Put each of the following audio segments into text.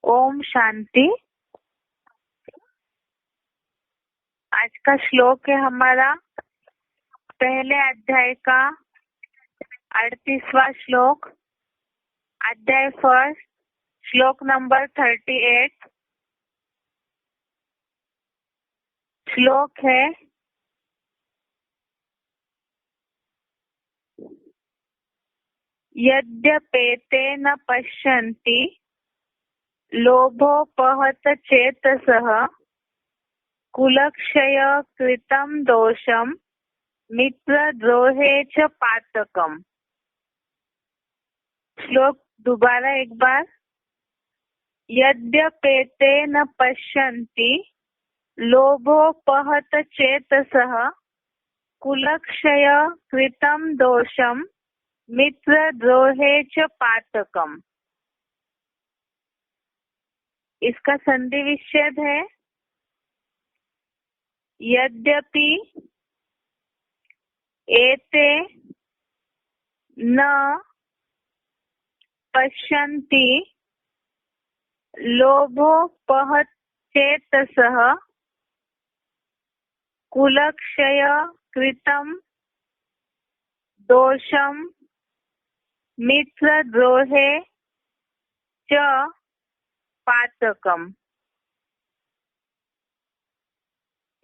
ओम शांति। आज का श्लोक है हमारा पहले अध्याय का 38वां श्लोक, अध्याय फर्स्ट, श्लोक नंबर 38। श्लोक है यद्यपेते न पश्यन्ति लोभोपहत चेतसः कुलक्षय कृतं दोषं मित्रद्रोहे च पातकम्। श्लोक दोबारा एक बार। यद्यपेते न पश्यन्ति लोभोपहत चेतसः कुलक्षय कृतं दोषं मित्रद्रोहे च पातकम्। इसका संधि विच्छेद है यद्यपि एते न पश्यन्ति लोभोपहत चेतसः कुलक्षय कृतं दोषं मित्रद्रोहे च पातकम्।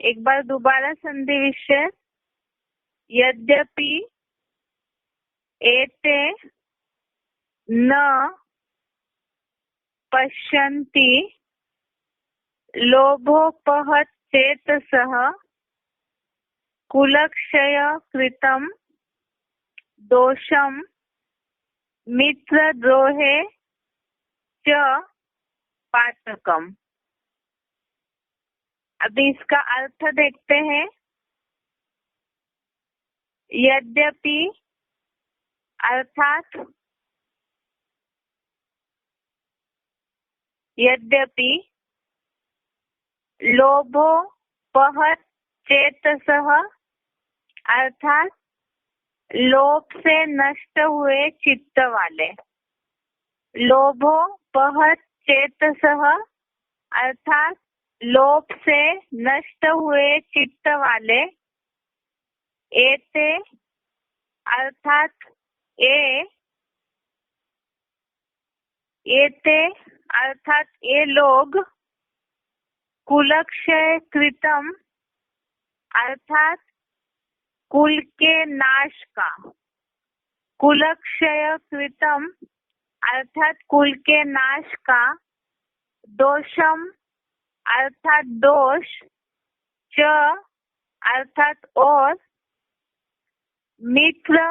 एक बार दोबारा संधि विच्छेद। यद्यपि एते न पश्यन्ति लोभोपहत चेतसः कुलक्षय कृतं दोषं मित्रद्रोहे च पातकम्। अभी इसका अर्थ देखते हैं। यद्यपि अर्थात यद्यपि लोभोपहत चेतसः अर्थात लोभ से नष्ट हुए चित्त वाले। लोभोपहत चेतसः अर्थात लोभ से नष्ट हुए चित्त वाले। एते अर्थात एते अर्थात ये लोग कुलक्षय कृतम अर्थात कुल के नाश का। कुलक्षय कृतम अर्थात कुल के नाश का। दोषम अर्थात दोष। च अर्थात और। मित्र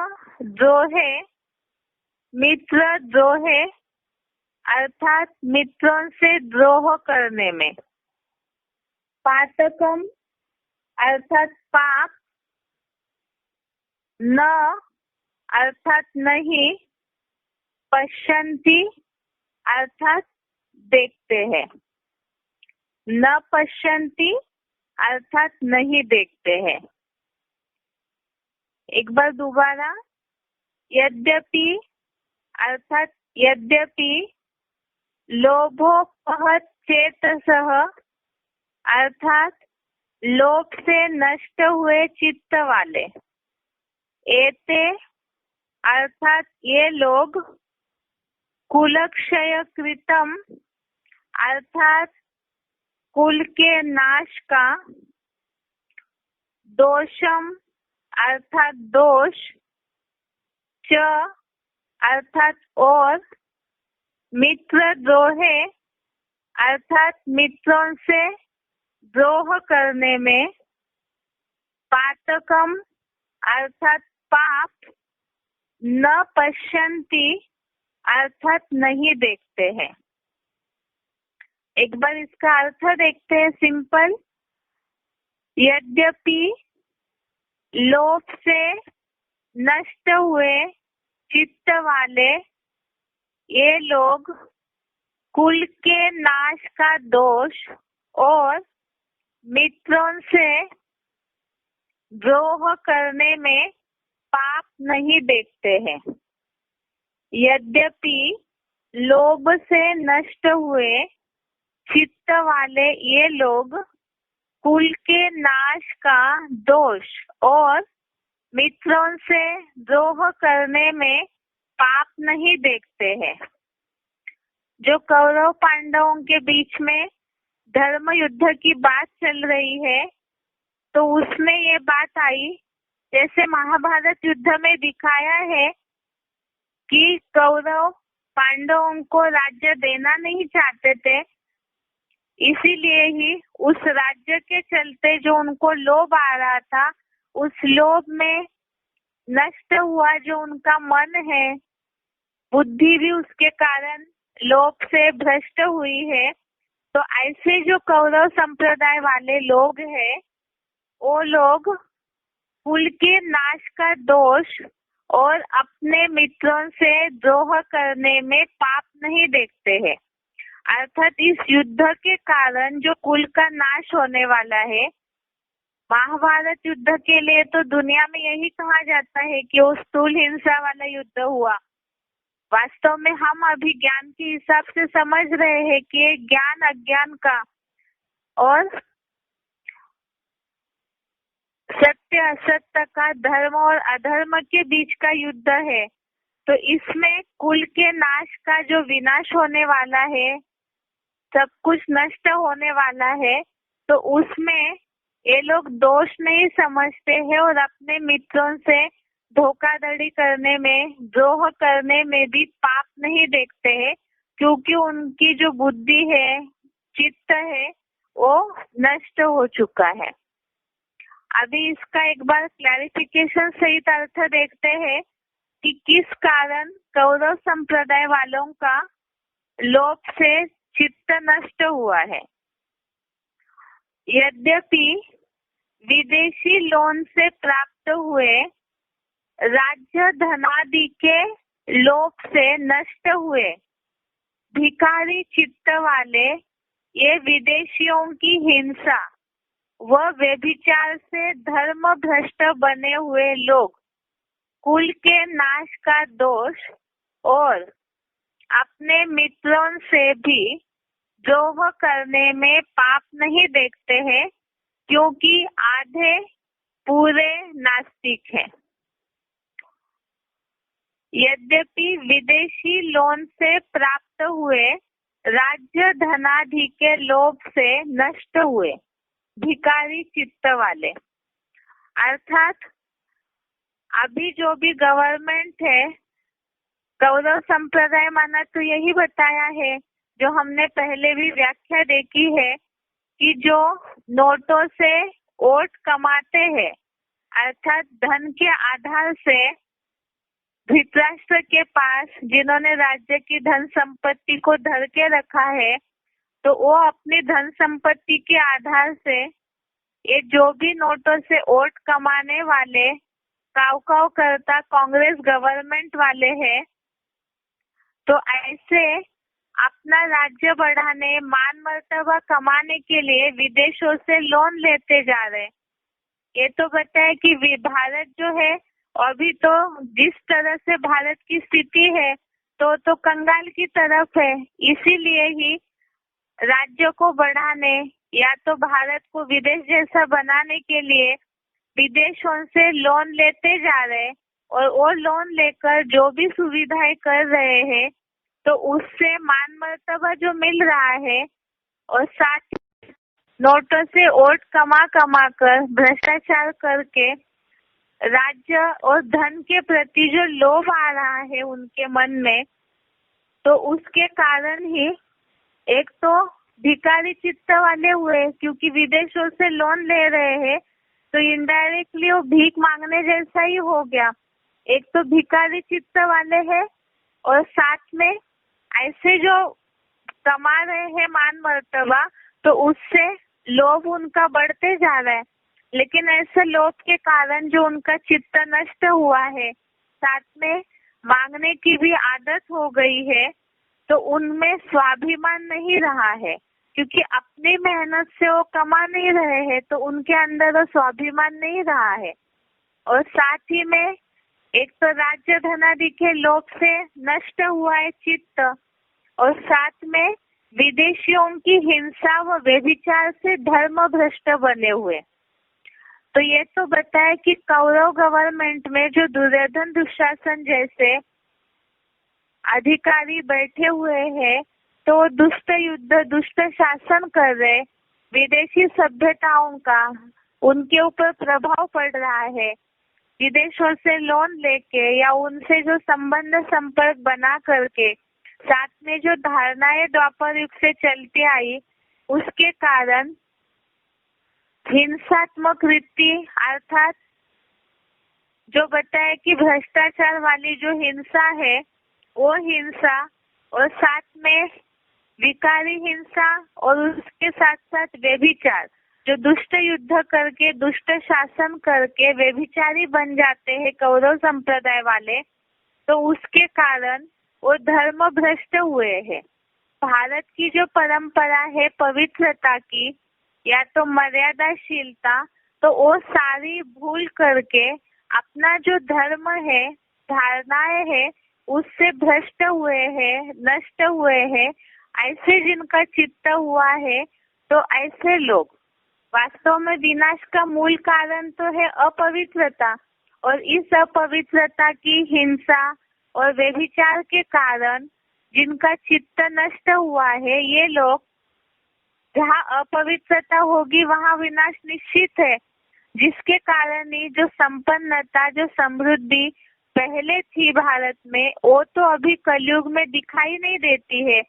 द्रोहे अर्थात मित्रों से द्रोह करने में। पातकम अर्थात पाप। न अर्थात नहीं। पश्यन्ति अर्थात देखते हैं। न पश्यन्ति अर्थात नहीं देखते हैं। एक बार दोबारा। यद्यपि अर्थात यद्यपि लोभोपहत चेतसः अर्थात लोभ से नष्ट हुए चित्त वाले। एते अर्थात ये लोग कुलक्षय कृतम अर्थात कुल के नाश का। दोषम अर्थात दोष। च अर्थात और। मित्रद्रोहे अर्थात मित्रों से द्रोह करने में। पातकम अर्थात पाप। न पश्यन्ति अर्थात नहीं देखते हैं। एक बार इसका अर्थ देखते हैं सिंपल। यद्यपि लोभ से नष्ट हुए चित्त वाले ये लोग कुल के नाश का दोष और मित्रों से द्रोह करने में पाप नहीं देखते हैं। यद्यपि लोभ से नष्ट हुए चित्त वाले ये लोग कुल के नाश का दोष और मित्रों से द्रोह करने में पाप नहीं देखते हैं। जो कौरव पांडवों के बीच में धर्म युद्ध की बात चल रही है, तो उसमें ये बात आई, जैसे महाभारत युद्ध में दिखाया है कि कौरव पांडवों को राज्य देना नहीं चाहते थे, इसीलिए ही उस राज्य के चलते जो उनको लोभ आ रहा था, उस लोभ में नष्ट हुआ जो उनका मन है, बुद्धि भी उसके कारण लोभ से भ्रष्ट हुई है। तो ऐसे जो कौरव संप्रदाय वाले लोग हैं, वो लोग कुल के नाश का दोष और अपने मित्रों से द्रोह करने में पाप नहीं देखते हैं। अर्थात इस युद्ध के कारण जो कुल का नाश होने वाला है, महाभारत युद्ध के लिए तो दुनिया में यही कहा जाता है कि वो स्थूल हिंसा वाला युद्ध हुआ। वास्तव में हम अभी ज्ञान के हिसाब से समझ रहे हैं कि ये ज्ञान अज्ञान का और सत्य असत्य का, धर्म और अधर्म के बीच का युद्ध है। तो इसमें कुल के नाश का जो विनाश होने वाला है, सब कुछ नष्ट होने वाला है, तो उसमें ये लोग दोष नहीं समझते हैं और अपने मित्रों से धोखाधड़ी करने में, द्रोह करने में भी पाप नहीं देखते हैं, क्योंकि उनकी जो बुद्धि है, चित्त है, वो नष्ट हो चुका है। अभी इसका एक बार क्लैरिफिकेशन सहित अर्थ देखते हैं कि किस कारण कौरव संप्रदाय वालों का लोभ से चित्त नष्ट हुआ है। यद्यपि विदेशी लोन से प्राप्त हुए राज्य धनादि के लोभ से नष्ट हुए भिखारी चित्त वाले ये विदेशियों की हिंसा व व्यभिचार से धर्म भ्रष्ट बने हुए लोग कुल के नाश का दोष और अपने मित्रों से भी द्रोह करने में पाप नहीं देखते हैं, क्योंकि आधे पूरे नास्तिक हैं। यद्यपि विदेशी लोन से प्राप्त हुए राज्य धनादि के लोभ से नष्ट हुए भिखारी चित्त वाले, अर्थात अभी जो भी गवर्नमेंट है, कौरव संप्रदाय माना तो यही बताया है, जो हमने पहले भी व्याख्या देखी है, कि जो नोटों से वोट कमाते हैं, अर्थात धन के आधार से धृतराष्ट्र के पास जिन्होंने राज्य की धन संपत्ति को धर के रखा है, तो वो अपनी धन संपत्ति के आधार से ये जो भी नोटों से वोट कमाने वाले काव करता कांग्रेस गवर्नमेंट वाले हैं, तो ऐसे अपना राज्य बढ़ाने, मान मर्तबा कमाने के लिए विदेशों से लोन लेते जा रहे। ये तो बताए कि भारत जो है अभी तो जिस तरह से भारत की स्थिति है, तो कंगाल की तरफ है। इसीलिए ही राज्य को बढ़ाने या तो भारत को विदेश जैसा बनाने के लिए विदेशों से लोन लेते जा रहे, और वो लोन लेकर जो भी सुविधाएं कर रहे हैं, तो उससे मान मर्तबा जो मिल रहा है, और साथ नोटों से वोट कमा कर भ्रष्टाचार करके राज्य और धन के प्रति जो लोभ आ रहा है उनके मन में, तो उसके कारण ही एक तो भिखारी चित्त वाले हुए, क्योंकि विदेशों से लोन ले रहे हैं, तो इनडायरेक्टली वो भीख मांगने जैसा ही हो गया। एक तो भिखारी चित्त वाले हैं, और साथ में ऐसे जो कमा रहे हैं मान मर्तबा, तो उससे लोभ उनका बढ़ते जा रहा है। लेकिन ऐसे लोभ के कारण जो उनका चित्त नष्ट हुआ है, साथ में मांगने की भी आदत हो गई है, तो उनमें स्वाभिमान नहीं रहा है, क्योंकि अपनी मेहनत से वो कमा नहीं रहे हैं, तो उनके अंदर वो स्वाभिमान नहीं रहा है। और साथ ही में एक तो राज्य धनादि के लोभ से नष्ट हुआ है चित्त, और साथ में विदेशियों की हिंसा व व्यभिचार से धर्म भ्रष्ट बने हुए। तो ये तो बताया कि कौरव गवर्नमेंट में जो दुर्योधन दुशासन जैसे अधिकारी बैठे हुए हैं तो दुष्ट युद्ध दुष्ट शासन कर रहे, विदेशी सभ्यताओं का उनके ऊपर प्रभाव पड़ रहा है। विदेशों से लोन लेके या उनसे जो संबंध संपर्क बना करके साथ में जो धारणाएं द्वापर युग से चलती आई, उसके कारण हिंसात्मक रीति अर्थात जो बताया कि भ्रष्टाचार वाली जो हिंसा है वो हिंसा और साथ में विकारी हिंसा और उसके साथ साथ व्यभिचार, जो दुष्ट युद्ध करके दुष्ट शासन करके व्यभिचारी बन जाते हैं कौरव संप्रदाय वाले, तो उसके कारण वो धर्म भ्रष्ट हुए हैं। भारत की जो परंपरा है पवित्रता की या तो मर्यादाशीलता, तो वो सारी भूल करके अपना जो धर्म है धारणाएं है उससे भ्रष्ट हुए हैं, नष्ट हुए हैं। ऐसे जिनका चित्त हुआ है तो ऐसे लोग वास्तव में विनाश का मूल कारण तो है अपवित्रता, और इस अपवित्रता की हिंसा और व्यभिचार के कारण जिनका चित्त नष्ट हुआ है, ये लोग, जहाँ अपवित्रता होगी वहाँ विनाश निश्चित है, जिसके कारण ही जो संपन्नता जो समृद्धि पहले थी भारत में वो तो अभी कलयुग में दिखाई नहीं देती है।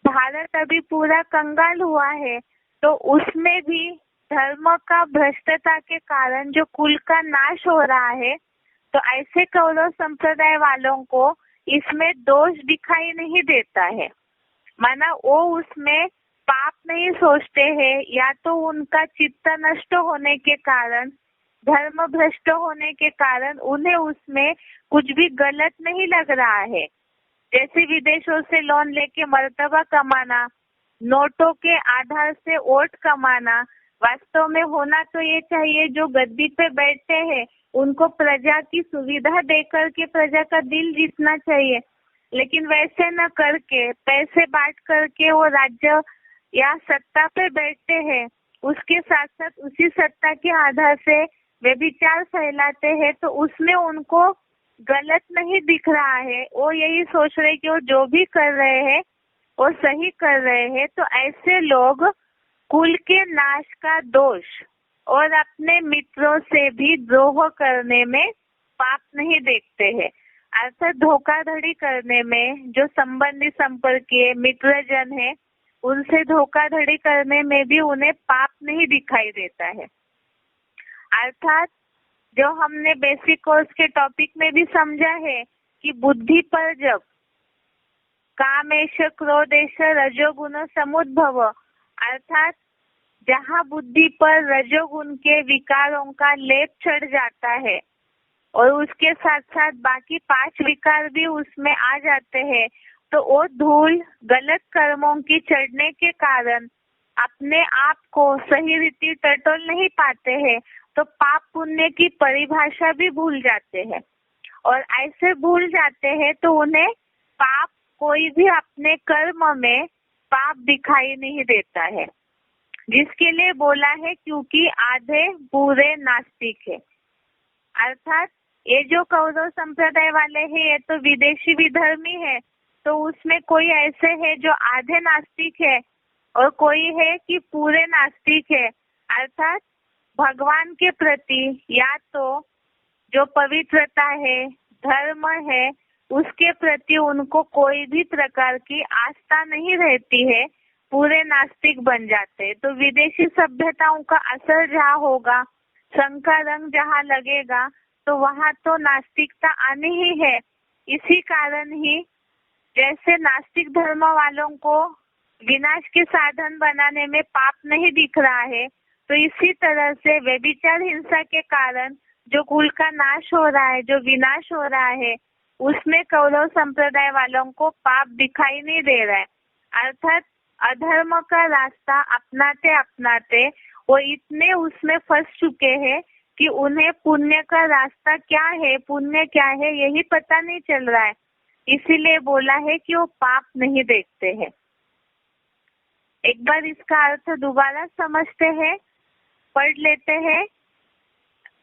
भारत अभी पूरा कंगाल हुआ है, तो उसमें भी धर्म का भ्रष्टता के कारण जो कुल का नाश हो रहा है, तो ऐसे कौरव संप्रदाय वालों को इसमें दोष दिखाई नहीं देता है। माना वो उसमें पाप नहीं सोचते हैं, या तो उनका चित्त नष्ट होने के कारण, धर्म भ्रष्ट होने के कारण उन्हें उसमें कुछ भी गलत नहीं लग रहा है। जैसे विदेशों से लोन लेके मर्तबा कमाना, नोटों के आधार से वोट कमाना, वास्तव में होना तो ये चाहिए जो गद्दी पे बैठते हैं उनको प्रजा की सुविधा देकर के प्रजा का दिल जीतना चाहिए, लेकिन वैसे न करके पैसे बांट करके वो राज्य या सत्ता पे बैठते हैं, उसके साथ साथ उसी सत्ता के आधार से व्यभिचार फैलाते हैं, तो उसमें उनको गलत नहीं दिख रहा है। वो यही सोच रहे कि वो जो भी कर रहे हैं वो सही कर रहे हैं। तो ऐसे लोग कुल के नाश का दोष और अपने मित्रों से भी द्रोह करने में पाप नहीं देखते हैं। अर्थात धोखाधड़ी करने में जो संबंधी संपर्कीय मित्रजन है उनसे धोखाधड़ी करने में भी उन्हें पाप नहीं दिखाई देता है। अर्थात जो हमने बेसिक कोर्स के टॉपिक में भी समझा है कि बुद्धि पर जब कामेश क्रोधेश रजोगुण समुद्भव, अर्थात जहाँ बुद्धि पर रजोगुण के विकारों का लेप चढ़ जाता है और उसके साथ साथ बाकी 5 विकार भी उसमें आ जाते हैं, तो वो धूल गलत कर्मों की चढ़ने के कारण अपने आप को सही रीति टटोल नहीं पाते हैं, तो पाप पुण्य की परिभाषा भी भूल जाते हैं। और ऐसे भूल जाते हैं तो उन्हें पाप, कोई भी अपने कर्म में पाप दिखाई नहीं देता है, जिसके लिए बोला है क्योंकि आधे बुरे नास्तिक है। अर्थात ये जो कौरव संप्रदाय वाले हैं ये तो विदेशी विधर्मी है, तो उसमें कोई ऐसे है जो आधे नास्तिक है और कोई है कि पूरे नास्तिक है। अर्थात भगवान के प्रति या तो जो पवित्रता है, धर्म है, उसके प्रति उनको कोई भी प्रकार की आस्था नहीं रहती है, पूरे नास्तिक बन जाते। तो विदेशी सभ्यताओं का असर जहाँ होगा, शंका रंग जहाँ लगेगा, तो वहाँ तो नास्तिकता आनी ही है। इसी कारण ही जैसे नास्तिक धर्म वालों को विनाश के साधन बनाने में पाप नहीं दिख रहा है, तो इसी तरह से व्यभिचार हिंसा के कारण जो कुल का नाश हो रहा है, जो विनाश हो रहा है, उसमें कौरव संप्रदाय वालों को पाप दिखाई नहीं दे रहा है। अर्थात अधर्म का रास्ता अपनाते अपनाते वो इतने उसमें फंस चुके हैं कि उन्हें पुण्य का रास्ता क्या है, पुण्य क्या है, यही पता नहीं चल रहा है। इसीलिए बोला है कि वो पाप नहीं देखते हैं। एक बार इसका अर्थ दोबारा समझते हैं, पढ़ लेते हैं।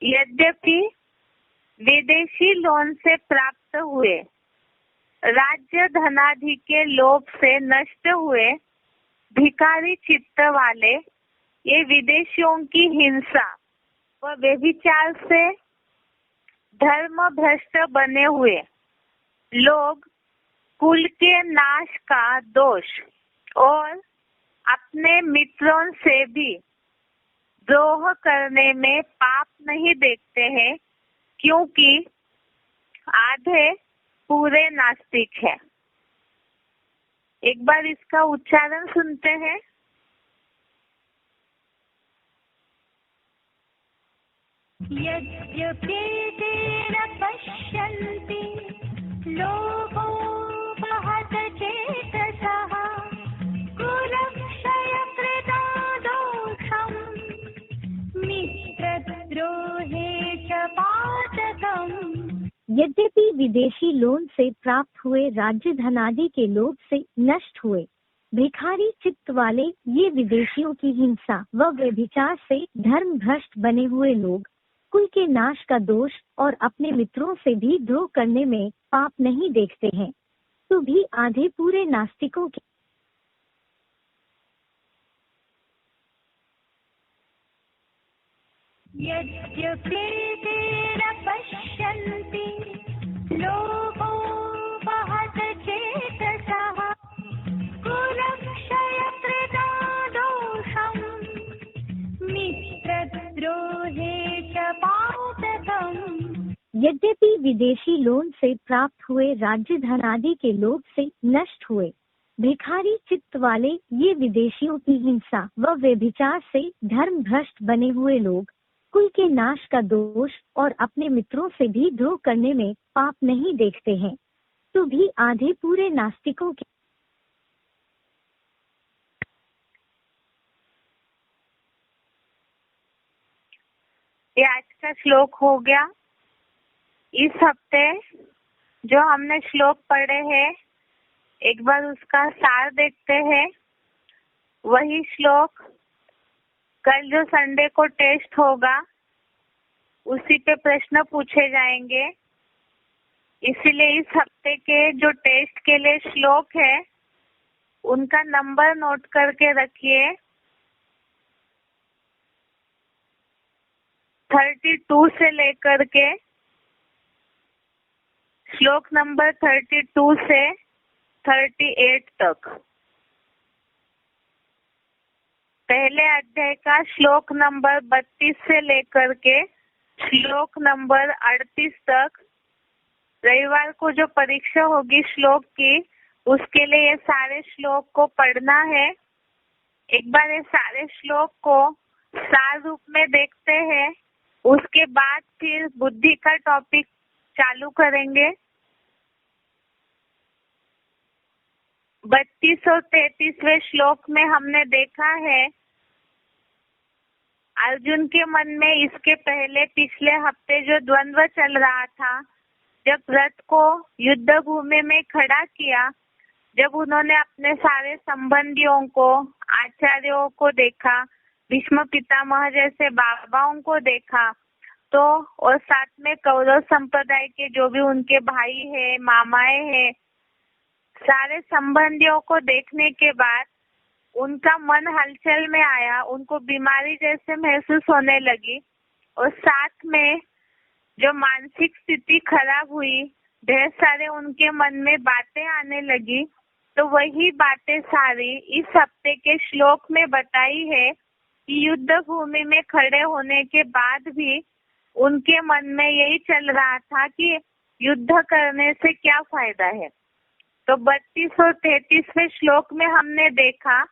यद्यपि विदेशी लोन से प्राप्त हुए राज्य धनाधि के लोभ से नष्ट हुए भिखारी चित्त वाले ये विदेशियों की हिंसा व व्यभिचार से धर्म भ्रष्ट बने हुए लोग कुल के नाश का दोष और अपने मित्रों से भी द्रोह करने में पाप नहीं देखते हैं, क्योंकि आधे पूरे नास्तिक है। एक बार इसका उच्चारण सुनते हैं। यद्यप्येतेन पश्यन्ति लोभो महत चेतसः कुलक्षयकृता दोषम् मित्रद्रोहे च पातकम्। यद्यपि विदेशी लोन से प्राप्त हुए राज्य धनादि के लोभ से नष्ट हुए भिखारी चित्त वाले ये विदेशियों की हिंसा व व्यभिचार से धर्म भ्रष्ट बने हुए लोग कुल के नाश का दोष और अपने मित्रों से भी द्रोह करने में पाप नहीं देखते हैं, तो भी आधे पूरे नास्तिकों के यद्यप्येतेन पश्यन्ति लोभो महत चेतसः कुलक्षयकृता दोषम् मित्रद्रोहे च पातकम्। यद्यपि विदेशी लोन से प्राप्त हुए राज्य धनादि के लोभ से नष्ट हुए भिखारी चित्त वाले ये विदेशियों की हिंसा व व्यभिचार से धर्म भ्रष्ट बने हुए लोग कुल के नाश का दोष और अपने मित्रों से भी द्रोह करने में पाप नहीं देखते हैं, तो भी आधे पूरे नास्तिकों के ये आज का श्लोक हो गया। इस हफ्ते जो हमने श्लोक पढ़े हैं एक बार उसका सार देखते हैं। वही श्लोक कल जो संडे को टेस्ट होगा उसी पे प्रश्न पूछे जाएंगे। इसीलिए इस हफ्ते के जो टेस्ट के लिए श्लोक है उनका नंबर नोट करके रखिए। 32 से लेकर के श्लोक नंबर 32 से 38 तक। पहले अध्याय का श्लोक नंबर 32 से लेकर के श्लोक नंबर 38 तक रविवार को जो परीक्षा होगी श्लोक की उसके लिए ये सारे श्लोक को पढ़ना है। एक बार ये सारे श्लोक को सार रूप में देखते हैं, उसके बाद फिर बुद्धि का टॉपिक चालू करेंगे। 32 और 33वें श्लोक में हमने देखा है अर्जुन के मन में इसके पहले पिछले हफ्ते जो द्वंद्व चल रहा था, जब रथ को युद्ध भूमि में खड़ा किया, जब उन्होंने अपने सारे संबंधियों को, आचार्यों को देखा, भीष्म पितामह जैसे बाबाओं को देखा, तो और साथ में कौरव संप्रदाय के जो भी उनके भाई है, मामाएं हैं, सारे संबंधियों को देखने के बाद उनका मन हलचल में आया, उनको बीमारी जैसे महसूस होने लगी और साथ में जो मानसिक स्थिति खराब हुई, ढेर सारे उनके मन में बातें आने लगी। तो वही बातें सारी इस हफ्ते के श्लोक में बताई है कि युद्ध भूमि में खड़े होने के बाद भी उनके मन में यही चल रहा था कि युद्ध करने से क्या फायदा है। तो 32 और 33वें श्लोक में हमने देखा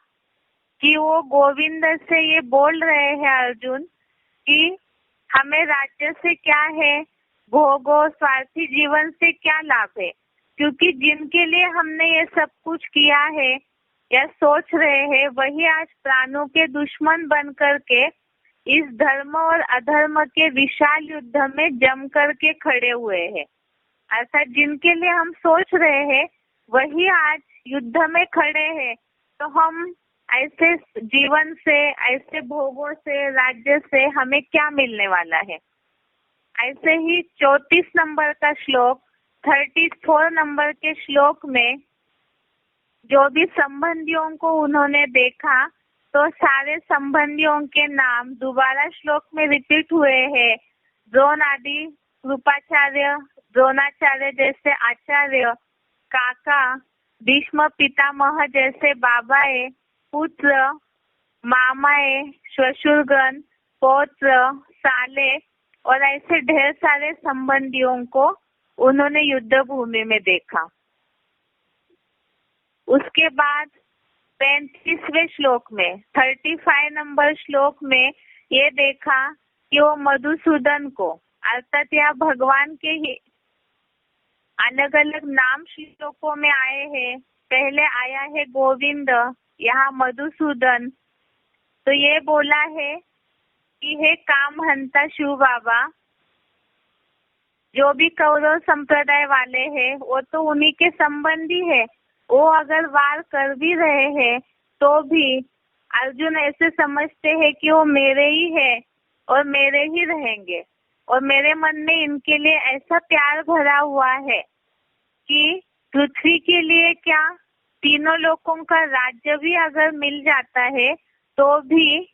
कि वो गोविंद से ये बोल रहे हैं अर्जुन कि हमें राज्य से क्या है, भोगो, स्वार्थी जीवन से क्या लाभ है, क्योंकि जिनके लिए हमने ये सब कुछ किया है या सोच रहे हैं वही आज प्राणों के दुश्मन बन करके इस धर्म और अधर्म के विशाल युद्ध में जम करके खड़े हुए हैं। अर्थात जिनके लिए हम सोच रहे हैं वही आज युद्ध में खड़े हैं। तो हम ऐसे जीवन से, ऐसे भोगों से, राज्य से हमें क्या मिलने वाला है। ऐसे ही 34 नंबर का श्लोक 34 नंबर के श्लोक में जो भी संबंधियों को उन्होंने देखा तो सारे संबंधियों के नाम दोबारा श्लोक में रिपीट हुए हैं। द्रोण आदि, कृपाचार्य, द्रोणाचार्य जैसे आचार्य, काका, भीष्म पितामह जैसे बाबाए, पुत्र, मामाए, श्वशुरगण, पौत्र, साले और ऐसे ढेर सारे संबंधियों को उन्होंने युद्ध भूमि में देखा। उसके बाद 35वें श्लोक में 35 नंबर श्लोक में ये देखा कि वो मधुसूदन को, अर्थात यह भगवान के ही अलग अलग नाम श्लोकों में आए हैं। पहले आया है गोविंद, यहाँ मधुसूदन। तो ये बोला है कि हे कामहंता शिव बाबा, जो भी कौरव संप्रदाय वाले हैं वो तो उन्हीं के संबंधी है। वो अगर वार कर भी रहे हैं तो भी अर्जुन ऐसे समझते हैं कि वो मेरे ही है और मेरे ही रहेंगे, और मेरे मन में इनके लिए ऐसा प्यार भरा हुआ है कि पृथ्वी के लिए क्या, तीनों लोगों का राज्य भी अगर मिल जाता है तो भी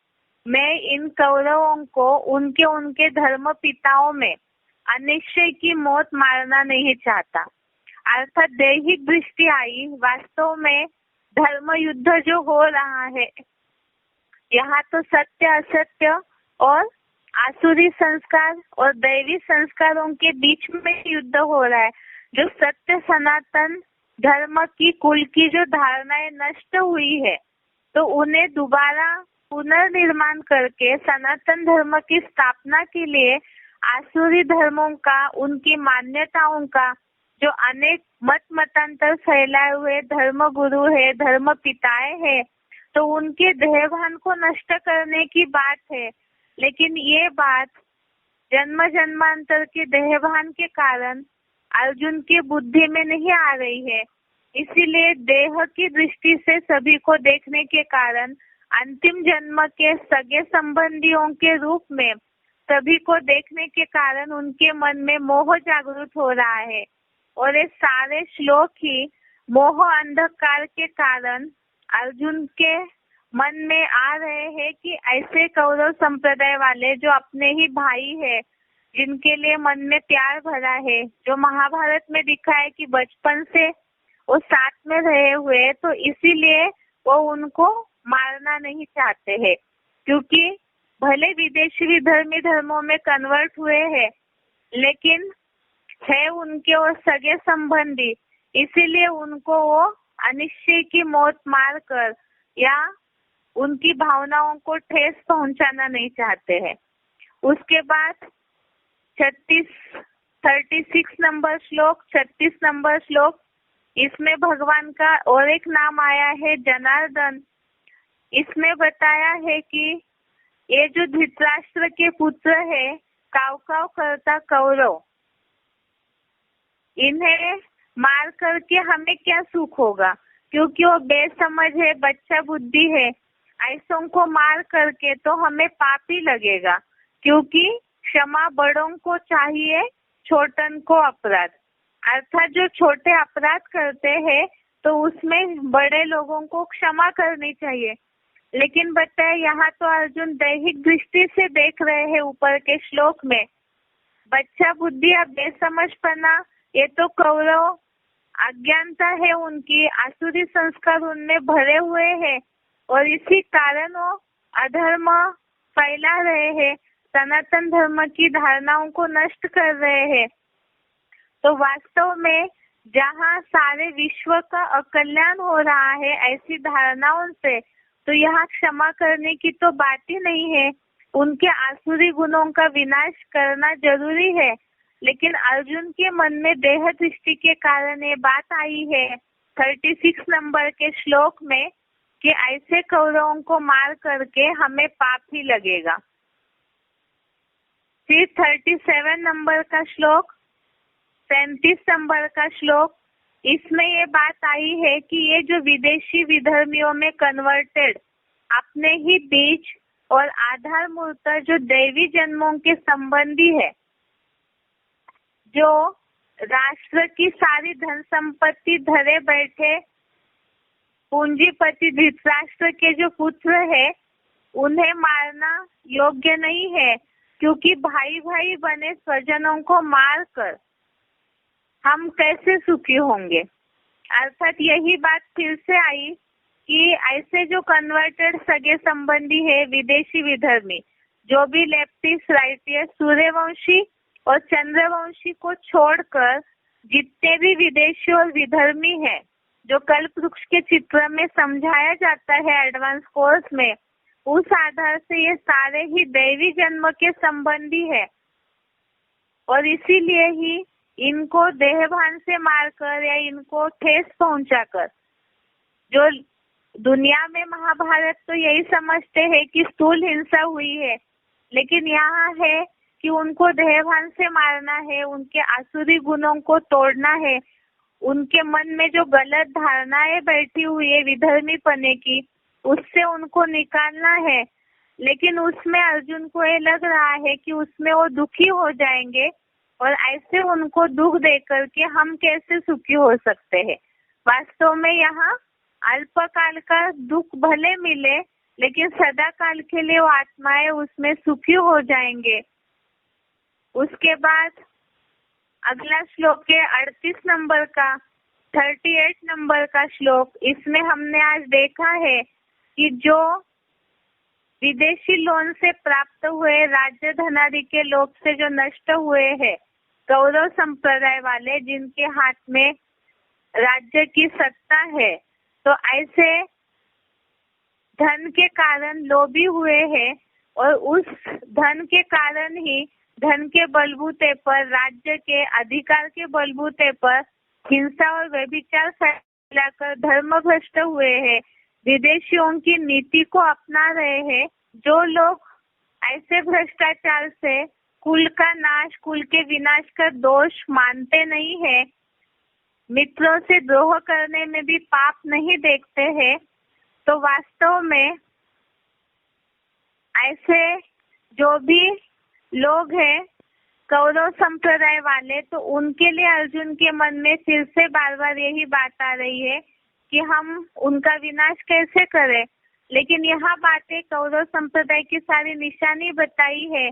मैं इन कौरवों को उनके उनके धर्म पिताओं में अनिश्चय की मौत मारना नहीं चाहता। अर्थात दैहिक दृष्टि आई, वास्तव में धर्म युद्ध जो हो रहा है यहाँ तो सत्य असत्य और आसुरी संस्कार और दैवी संस्कारों के बीच में युद्ध हो रहा है। जो सत्य सनातन धर्म की कुल की जो धारणाएं नष्ट हुई है तो उन्हें दोबारा पुनर्निर्माण करके सनातन धर्म की स्थापना के लिए आसुरी धर्मों का, उनकी मान्यताओं का जो अनेक मतांतर फैलाए हुए धर्म गुरु है, धर्म पिताएं है, तो उनके देहभान को नष्ट करने की बात है। लेकिन ये बात जन्म जन्मांतर के देहभान के कारण अर्जुन की बुद्धि में नहीं आ रही है। इसीलिए देह की दृष्टि से सभी को देखने के कारण अंतिम जन्म के सगे संबंधियों के रूप में सभी को देखने के कारण उनके मन में मोह जागृत हो रहा है। और ये सारे श्लोक ही मोह अंधकार के कारण अर्जुन के मन में आ रहे हैं कि ऐसे कौरव संप्रदाय वाले जो अपने ही भाई है, जिनके लिए मन में प्यार भरा है, जो महाभारत में दिखा है कि बचपन से वो साथ में रहे हुए, तो इसीलिए वो उनको मारना नहीं चाहते हैं। क्योंकि भले विदेशी धर्मों में कन्वर्ट हुए हैं लेकिन है उनके और सगे संबंधी, इसीलिए उनको वो अनिश्चय की मौत मार कर या उनकी भावनाओं को ठेस पहुंचाना नहीं चाहते हैं। उसके बाद 36 नंबर श्लोक, 36 नंबर श्लोक, इसमें भगवान का और एक नाम आया है जनार्दन। इसमें बताया है कि ये जो धृतराष्ट्र के पुत्र है, काव काव करता कौरव, इन्हें मार करके हमें क्या सुख होगा, क्योंकि वो बेसमझ है, बच्चा बुद्धि है। ऐसों को मार करके तो हमें पाप ही लगेगा, क्योंकि क्षमा बड़ों को चाहिए, छोटन को अपराध। अर्थात जो छोटे अपराध करते हैं तो उसमें बड़े लोगों को क्षमा करनी चाहिए। लेकिन बताए यहाँ तो अर्जुन दैहिक दृष्टि से देख रहे हैं ऊपर के श्लोक में, बच्चा बुद्धि या बेसमझपना, ये तो कौरव अज्ञानता है उनकी, आसुरी संस्कार उनमें भरे हुए हैं और इसी कारण वो अधर्म फैला रहे हैं, सनातन धर्म की धारणाओं को नष्ट कर रहे हैं। तो वास्तव में जहाँ सारे विश्व का अकल्याण हो रहा है ऐसी धारणाओं से, तो यहाँ क्षमा करने की तो बात ही नहीं है। उनके आसुरी गुणों का विनाश करना जरूरी है, लेकिन अर्जुन के मन में देह दृष्टि के कारण ये बात आई है 36 नंबर के श्लोक में कि ऐसे कौरवों को मार करके हमें पाप ही लगेगा। फिर 37 नंबर का श्लोक, 37 नंबर का श्लोक, इसमें ये बात आई है कि ये जो विदेशी विधर्मियों में कन्वर्टेड अपने ही बीज और आधार मूलतः जो दैवी जन्मों के संबंधी है, जो राष्ट्र की सारी धन संपत्ति धरे बैठे पूंजीपति धृतराष्ट्र के जो पुत्र है, उन्हें मारना योग्य नहीं है, क्योंकि भाई भाई बने स्वजनों को मार कर हम कैसे सुखी होंगे। अर्थात यही बात फिर से आई कि ऐसे जो कन्वर्टेड सगे संबंधी है विदेशी विधर्मी, जो भी लेफ्टिस्ट राइटिस्ट सूर्यवंशी और चंद्रवंशी को छोड़कर जितने भी विदेशी और विधर्मी है, जो कल्प वृक्ष के चित्र में समझाया जाता है एडवांस कोर्स में, उस आधार से ये सारे ही दैवी जन्म के संबंधी है और इसीलिए ही इनको देहभान से मारकर या इनको ठेस पहुंचाकर, जो दुनिया में महाभारत तो यही समझते हैं कि स्थूल हिंसा हुई है, लेकिन यहाँ है कि उनको देहभान से मारना है, उनके आसुरी गुणों को तोड़ना है, उनके मन में जो गलत धारणाएं बैठी हुई है विधर्मी पने की, उससे उनको निकालना है। लेकिन उसमें अर्जुन को ये लग रहा है कि उसमें वो दुखी हो जाएंगे और ऐसे उनको दुख देकर के हम कैसे सुखी हो सकते हैं। वास्तव में यहाँ अल्पकाल का दुख भले मिले, लेकिन सदा काल के लिए वो आत्माएं उसमें सुखी हो जाएंगे। उसके बाद अगला श्लोक है 38 नंबर का, 38 नंबर का श्लोक। इसमें हमने आज देखा है कि जो विदेशी लोन से प्राप्त हुए राज्य धनादि के लोभ से जो नष्ट हुए हैं कौरव संप्रदाय वाले, जिनके हाथ में राज्य की सत्ता है, तो ऐसे धन के कारण लोभी हुए हैं और उस धन के कारण ही धन के बलबूते पर, राज्य के अधिकार के बलबूते पर हिंसा और व्यभिचार फैलाकर धर्म भ्रष्ट हुए हैं, विदेशियों की नीति को अपना रहे हैं। जो लोग ऐसे भ्रष्टाचार से कुल का नाश, कुल के विनाश का दोष मानते नहीं है, मित्रों से द्रोह करने में भी पाप नहीं देखते हैं, तो वास्तव में ऐसे जो भी लोग हैं कौरव संप्रदाय वाले, तो उनके लिए अर्जुन के मन में फिर से बार बार यही बात आ रही है कि हम उनका विनाश कैसे करें। लेकिन यहाँ बातें कौरव संप्रदाय की सारी निशानी बताई है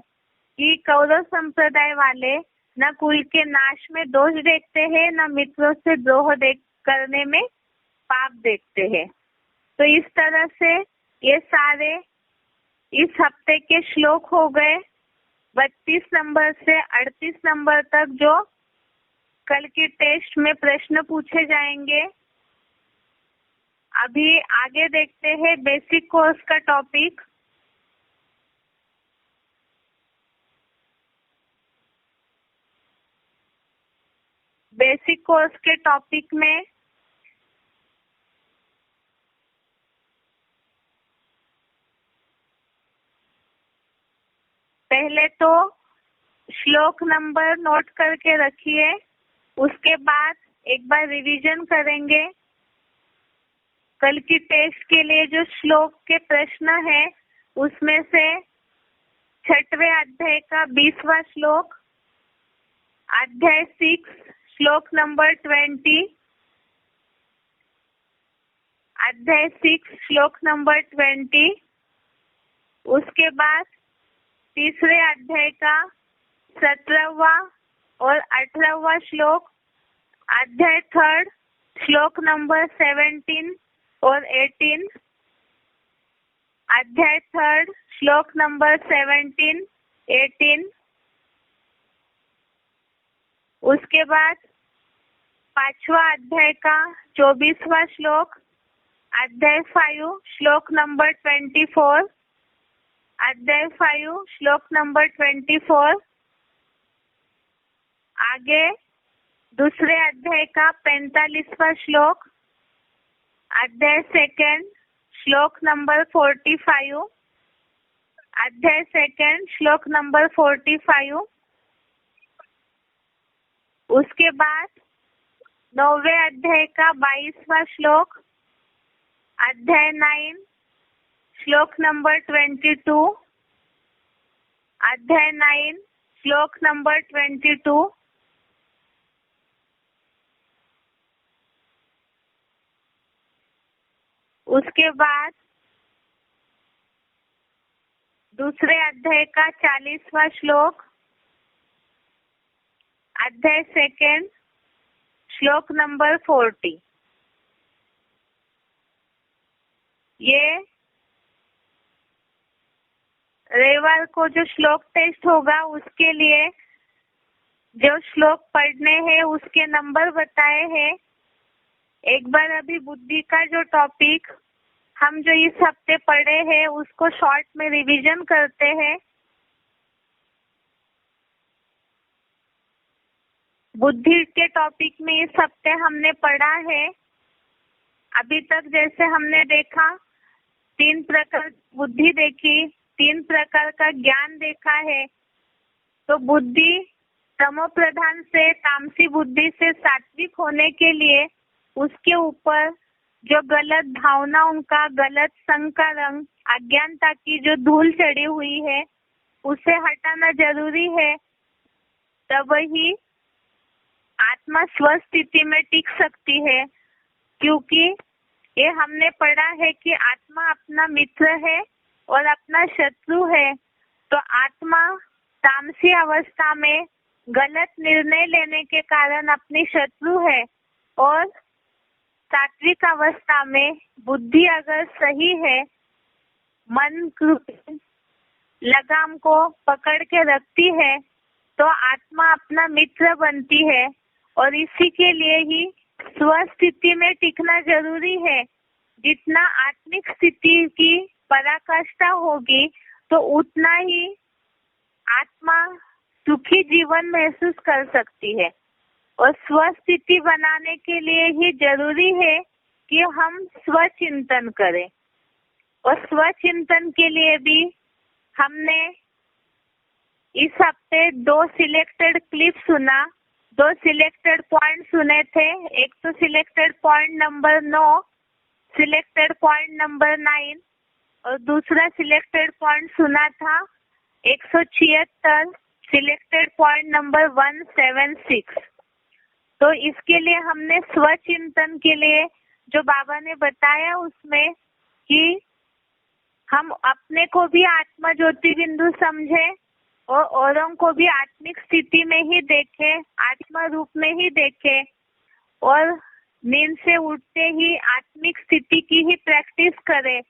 कि कौरव संप्रदाय वाले न कुल के नाश में दोष देखते हैं, न मित्रों से द्रोह करने में पाप देखते हैं। तो इस तरह से ये सारे इस हफ्ते के श्लोक हो गए। 32 नंबर से 38 नंबर तक जो कल की टेस्ट में प्रश्न पूछे जाएंगे। अभी आगे देखते हैं बेसिक कोर्स का टॉपिक। बेसिक कोर्स के टॉपिक में पहले तो श्लोक नंबर नोट करके रखिए, उसके बाद एक बार रिवीजन करेंगे। कल की टेस्ट के लिए जो श्लोक के प्रश्न है उसमें से 6वें अध्याय का 20वां श्लोक, अध्याय 6 श्लोक नंबर 20, अध्याय 6 श्लोक नंबर 20, उसके बाद तीसरे अध्याय का 17वां और 18वां श्लोक, अध्याय 3 श्लोक नंबर 17 और 18, अध्याय 3 श्लोक नंबर 17, 18, उसके बाद 5वां अध्याय का 24वां श्लोक, अध्याय 5 श्लोक नंबर 24, अध्याय 5 श्लोक नंबर 24, आगे दूसरे अध्याय का 45वां श्लोक, अध्याय 2 श्लोक नंबर 45, अध्याय 2 श्लोक नंबर 45, उसके बाद 9वें अध्याय का 22वां श्लोक, अध्याय 9 श्लोक नंबर 22, अध्याय 9 श्लोक नंबर 22। उसके बाद दूसरे अध्याय का 40वां श्लोक, अध्याय 2 श्लोक नंबर 40। ये रविवार को जो श्लोक टेस्ट होगा उसके लिए जो श्लोक पढ़ने हैं उसके नंबर बताए हैं। एक बार अभी बुद्धि का जो टॉपिक हम जो इस हफ्ते पढ़े हैं उसको शॉर्ट में रिवीजन करते हैं। बुद्धि के टॉपिक में इस हफ्ते हमने पढ़ा है, अभी तक जैसे हमने देखा 3 प्रकार बुद्धि देखी, 3 प्रकार का ज्ञान देखा है। तो बुद्धि तमो प्रधान से तामसी बुद्धि से सात्विक होने के लिए उसके ऊपर जो गलत भावनाओं का, गलत संग का रंग, अज्ञानता की जो धूल चढ़ी हुई है उसे हटाना जरूरी है, तब ही आत्मा स्वस्थिति में टिक सकती है। क्योंकि ये हमने पढ़ा है कि आत्मा अपना मित्र है और अपना शत्रु है। तो आत्मा तामसी अवस्था में गलत निर्णय लेने के कारण अपनी शत्रु है, और सात्विक अवस्था में बुद्धि अगर सही है, मन लगाम को पकड़ के रखती है, तो आत्मा अपना मित्र बनती है। और इसी के लिए ही स्वस्थिति में टिकना जरूरी है। जितना आत्मिक स्थिति की पराकाष्ठा होगी तो उतना ही आत्मा सुखी जीवन महसूस कर सकती है। और स्वस्थिति बनाने के लिए ही जरूरी है कि हम स्वचिंतन करें। और स्वचिंतन के लिए भी हमने इस हफ्ते 2 सिलेक्टेड क्लिप सुना, 2 सिलेक्टेड पॉइंट सुने थे। एक तो selected point number 9, selected point number 9, और दूसरा सिलेक्टेड पॉइंट सुना था 176, सिलेक्टेड पॉइंट नंबर 176। तो इसके लिए हमने स्वचिंतन के लिए जो बाबा ने बताया उसमें कि हम अपने को भी आत्मा ज्योति बिंदु समझे और औरों को भी आत्मिक स्थिति में ही देखे, आत्मा रूप में ही देखे, और नींद से उठते ही आत्मिक स्थिति की ही प्रैक्टिस करे,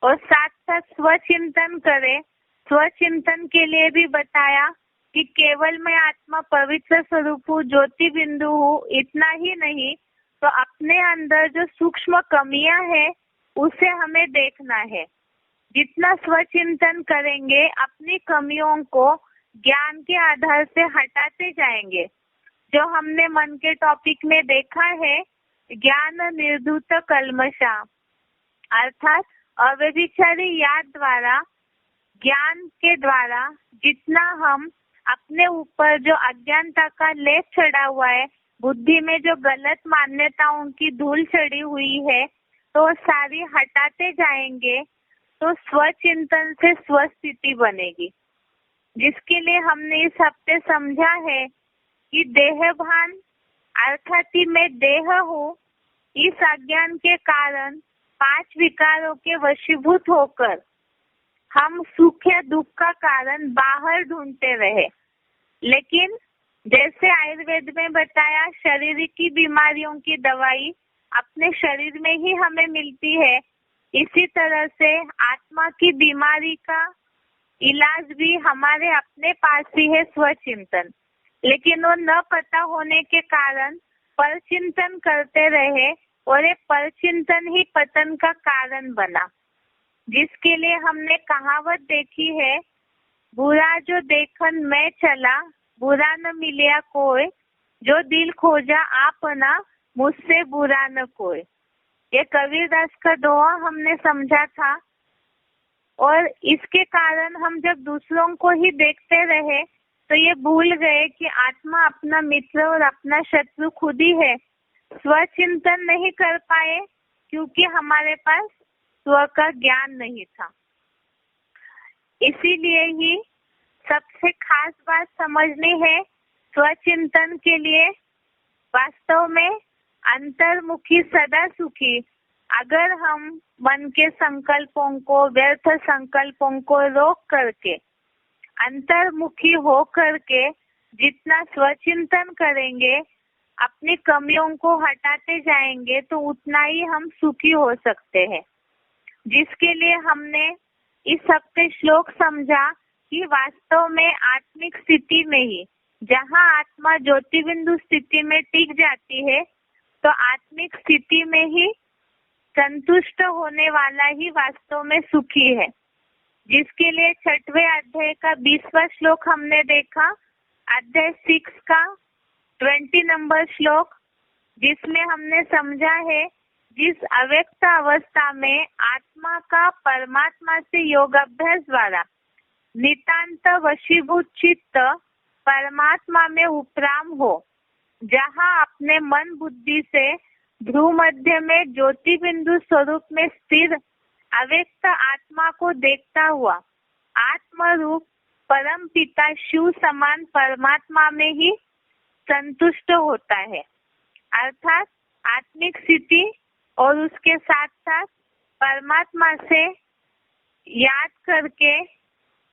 और साथ साथ स्वचिंतन करे। स्वचिंतन के लिए भी बताया कि केवल मैं आत्मा पवित्र स्वरूप हूँ, ज्योति बिंदु हूँ, इतना ही नहीं, तो अपने अंदर जो सूक्ष्म कमियां हैं उसे हमें देखना है। जितना स्वचिंतन करेंगे अपनी कमियों को ज्ञान के आधार से हटाते जाएंगे। जो हमने मन के टॉपिक में देखा है, ज्ञान निर्धूत कल्मषा, अर्थात अव्यभिचारी याद द्वारा, ज्ञान के द्वारा जितना हम अपने ऊपर जो अज्ञानता का लेप चढ़ा हुआ है, बुद्धि में जो गलत मान्यताओं की धूल चढ़ी हुई है, तो सारी हटाते जाएंगे, तो स्वचिंतन से स्वस्थिति बनेगी। जिसके लिए हमने इस हफ्ते समझा है कि देह भान अर्थात ही मैं देह हूँ, इस अज्ञान के कारण 5 विकारों के वशीभूत होकर हम सुख या दुख का कारण बाहर ढूंढते रहे। लेकिन जैसे आयुर्वेद में बताया, शरीर की बीमारियों की दवाई अपने शरीर में ही हमें मिलती है, इसी तरह से आत्मा की बीमारी का इलाज भी हमारे अपने पास ही है, स्वचिंतन। लेकिन वो न पता होने के कारण परचिंतन करते रहे, और ये परचिंतन ही पतन का कारण बना। जिसके लिए हमने कहावत देखी है, बुरा जो देखन मैं चला, बुरा न मिलिया कोई, जो दिल खोजा आपना, मुझसे बुरा न कोई। ये कबीरदास का दोहा हमने समझा था। और इसके कारण हम जब दूसरों को ही देखते रहे तो ये भूल गए कि आत्मा अपना मित्र और अपना शत्रु खुद ही है। स्वचिंतन नहीं कर पाए क्योंकि हमारे पास स्व का ज्ञान नहीं था। इसीलिए ही सबसे खास बात समझनी है स्वचिंतन के लिए वास्तव में अंतर्मुखी सदा सुखी। अगर हम मन के संकल्पों को, व्यर्थ संकल्पों को रोक करके अंतर्मुखी हो करके जितना स्वचिंतन करेंगे, अपनी कमियों को हटाते जाएंगे तो उतना ही हम सुखी हो सकते हैं। जिसके लिए हमने इस हफ्ते श्लोक समझा कि वास्तव में आत्मिक स्थिति में ही जहाँ आत्मा ज्योति बिंदु स्थिति में टिक जाती है तो आत्मिक स्थिति में ही संतुष्ट होने वाला ही वास्तव में सुखी है। जिसके लिए 6वें अध्याय का 20वां श्लोक हमने देखा, अध्याय 6 का 20 नंबर श्लोक, जिसमें हमने समझा है जिस अव्यक्त अवस्था में आत्मा का परमात्मा से योग अभ्यास द्वारा नितांत वशीभूत चित्त परमात्मा में उपराम हो, जहाँ अपने मन बुद्धि से ध्रुव मध्य में ज्योति बिंदु स्वरूप में स्थिर अव्यक्त आत्मा को देखता हुआ आत्म रूप परम पिता शिव समान परमात्मा में ही संतुष्ट होता है। अर्थात आत्मिक स्थिति और उसके साथ साथ परमात्मा से याद करके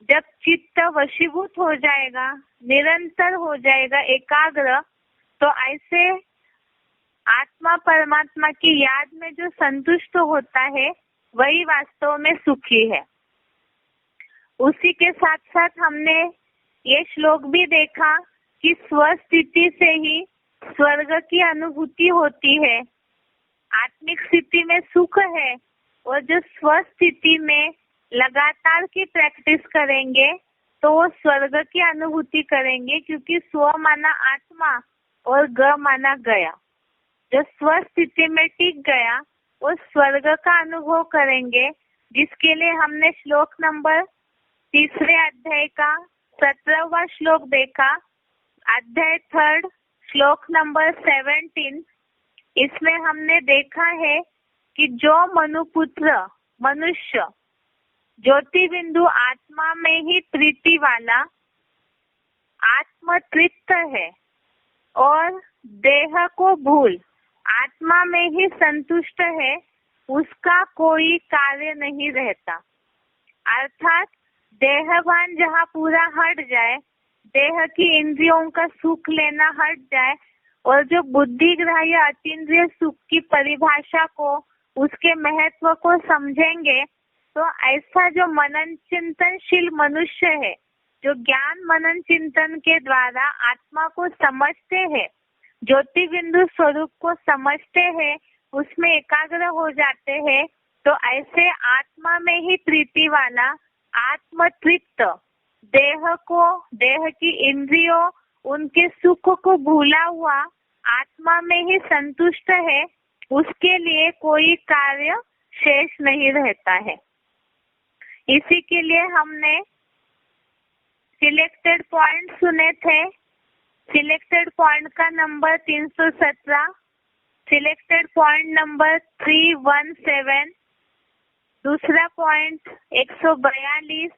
जब चित्त वशीभूत हो जाएगा, निरंतर हो जाएगा एकाग्र, तो ऐसे आत्मा परमात्मा की याद में जो संतुष्ट होता है वही वास्तव में सुखी है। उसी के साथ साथ हमने ये श्लोक भी देखा कि स्वस्थिति से ही स्वर्ग की अनुभूति होती है। आत्मिक स्थिति में सुख है और जो स्वस्थिति में लगातार की प्रैक्टिस करेंगे तो वो स्वर्ग की अनुभूति करेंगे, क्योंकि स्व माना आत्मा और ग माना गया। जो स्वस्थिति में टिक गया वो स्वर्ग का अनुभव करेंगे। जिसके लिए हमने श्लोक नंबर 3 अध्याय का 17वां श्लोक देखा, अध्याय 3 श्लोक नंबर 17। इसमें हमने देखा है कि जो मनुपुत्र मनुष्य ज्योति बिंदु आत्मा में ही प्रीति वाला आत्म तृप्त है और देह को भूल आत्मा में ही संतुष्ट है, उसका कोई कार्य नहीं रहता। अर्थात देहभान जहाँ पूरा हट जाए, देह की इंद्रियों का सुख लेना हट जाए और जो बुद्धि ग्राह्य अतीन्द्रिय सुख की परिभाषा को, उसके महत्व को समझेंगे, तो ऐसा जो मनन चिंतनशील मनुष्य है, जो ज्ञान मनन चिंतन के द्वारा आत्मा को समझते हैं, ज्योति बिंदु स्वरूप को समझते हैं, उसमें एकाग्र हो जाते हैं, तो ऐसे आत्मा में ही प्रीति वाला आत्म तृप्त, देह को, देह की इंद्रियों, उनके सुख को भूला हुआ आत्मा में ही संतुष्ट है, उसके लिए कोई कार्य शेष नहीं रहता है। इसी के लिए हमने सिलेक्टेड पॉइंट सुने थे। सिलेक्टेड पॉइंट का नंबर 317, सिलेक्टेड पॉइंट नंबर 317, दूसरा पॉइंट 142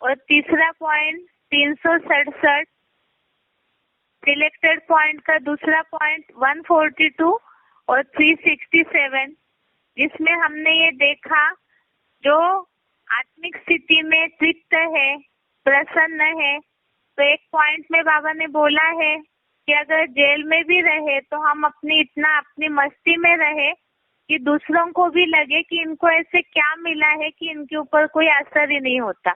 और तीसरा पॉइंट 367। सिलेक्टेड पॉइंट का दूसरा पॉइंट 142 और 367, जिसमें हमने ये देखा जो आत्मिक स्थिति में तृप्त है, प्रसन्न है। तो एक पॉइंट में बाबा ने बोला है कि अगर जेल में भी रहे तो हम अपनी मस्ती में रहे कि दूसरों को भी लगे कि इनको ऐसे क्या मिला है कि इनके ऊपर कोई असर ही नहीं होता।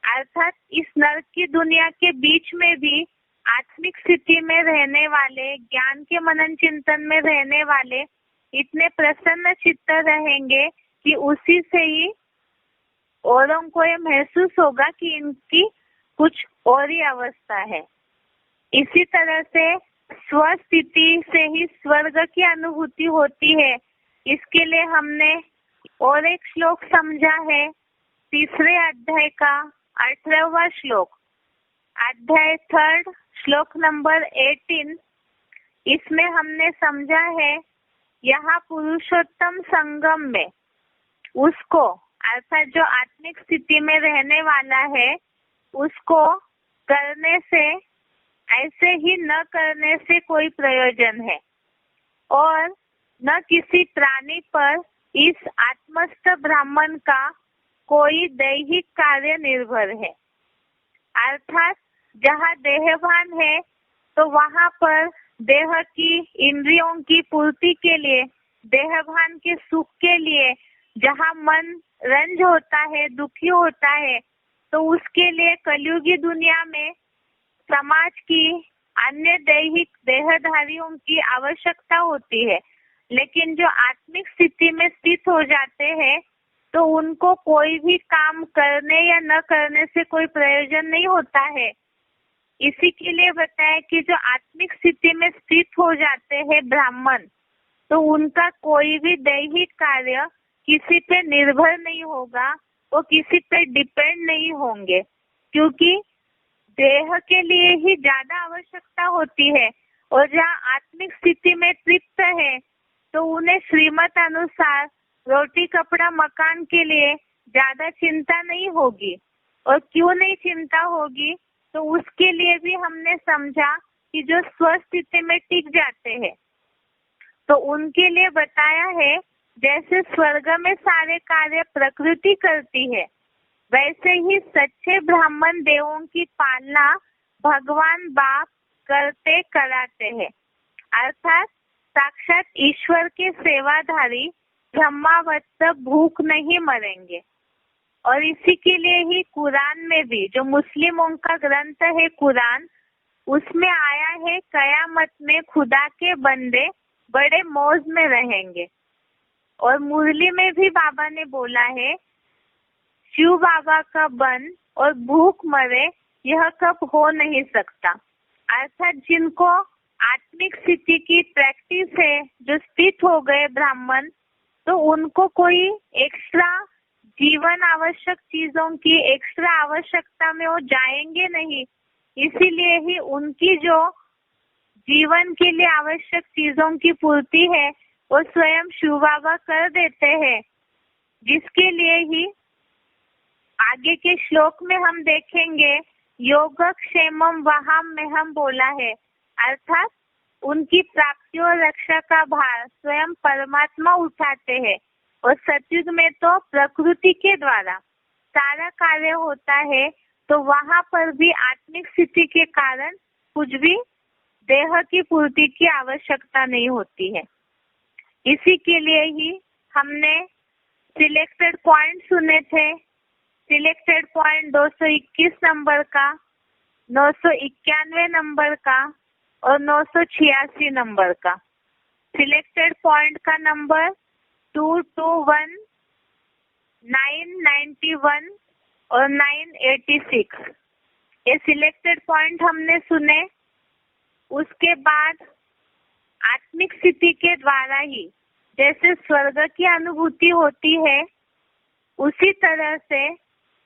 अर्थात इस नरक की दुनिया के बीच में भी आत्मिक स्थिति में रहने वाले, ज्ञान के मनन चिंतन में रहने वाले इतने प्रसन्न चित्त रहेंगे कि उसी से ही औरों को ये महसूस होगा कि इनकी कुछ और ही अवस्था है। इसी तरह से स्वस्थिति से ही स्वर्ग की अनुभूति होती है। इसके लिए हमने और एक श्लोक समझा है, 3 अध्याय का 18वां श्लोक, अध्याय 3 श्लोक नंबर 18, इसमें हमने समझा है यहाँ पुरुषोत्तम संगम में उसको अर्थात जो आत्मिक स्थिति में रहने वाला है उसको करने से, ऐसे ही न करने से कोई प्रयोजन है और न किसी प्राणी पर इस आत्मस्थ ब्राह्मण का कोई दैहिक कार्य निर्भर है। अर्थात जहाँ देहभान है तो वहाँ पर देह की इंद्रियों की पूर्ति के लिए, देहभान के सुख के लिए, जहाँ मन रंज होता है, दुखी होता है, तो उसके लिए कलयुगी दुनिया में समाज की अन्य दैहिक देहधारियों की आवश्यकता होती है। लेकिन जो आत्मिक स्थिति में स्थित हो जाते हैं तो उनको कोई भी काम करने या न करने से कोई प्रयोजन नहीं होता है। इसी के लिए बताया कि जो आत्मिक स्थिति में स्थित हो जाते हैं ब्राह्मण, तो उनका कोई भी दैहिक कार्य किसी पे निर्भर नहीं होगा, वो किसी पे डिपेंड नहीं होंगे, क्योंकि देह के लिए ही ज्यादा आवश्यकता होती है। और जहाँ आत्मिक स्थिति में तृप्त है तो उन्हें श्रीमत अनुसार रोटी कपड़ा मकान के लिए ज्यादा चिंता नहीं होगी। और क्यों नहीं चिंता होगी, तो उसके लिए भी हमने समझा कि जो स्वस्थिति में टिक जाते हैं तो उनके लिए बताया है जैसे स्वर्ग में सारे कार्य प्रकृति करती है, वैसे ही सच्चे ब्राह्मण देवों की पालना भगवान बाप करते कराते हैं। अर्थात साक्षात ईश्वर के सेवाधारी ब्रह्मावत्स भूख नहीं मरेंगे। और इसी के लिए ही कुरान में भी, जो मुस्लिमों का ग्रंथ है कुरान, उसमें आया है कयामत में खुदा के बंदे बड़े मौज में रहेंगे। और मुरली में भी बाबा ने बोला है शिव बाबा का बन और भूख मरे यह कब हो नहीं सकता। अर्थात जिनको आत्मिक स्थिति की प्रैक्टिस है, जो स्थित हो गए ब्राह्मण, तो उनको कोई एक्स्ट्रा जीवन आवश्यक चीजों की एक्स्ट्रा आवश्यकता में वो जाएंगे नहीं। इसीलिए ही उनकी जो जीवन के लिए आवश्यक चीजों की पूर्ति है वो स्वयं शिव बाबा कर देते हैं, जिसके लिए ही आगे के श्लोक में हम देखेंगे योगक्षेमम वहाम में हम बोला है। अर्थात उनकी प्राप्ति और रक्षा का भार स्वयं परमात्मा उठाते हैं। और सतयुग में तो प्रकृति के द्वारा सारा कार्य होता है, तो वहाँ पर भी आत्मिक स्थिति के कारण कुछ भी देह की पूर्ति की आवश्यकता नहीं होती है। इसी के लिए ही हमने सिलेक्टेड पॉइंट सुने थे। सिलेक्टेड पॉइंट 221 नंबर का, 991 नंबर का और 986 नंबर का। सिलेक्टेड पॉइंट का नंबर 221, 991 और 986, ये सिलेक्टेड पॉइंट हमने सुने। उसके बाद आत्मिक स्थिति के द्वारा ही जैसे स्वर्ग की अनुभूति होती है, उसी तरह से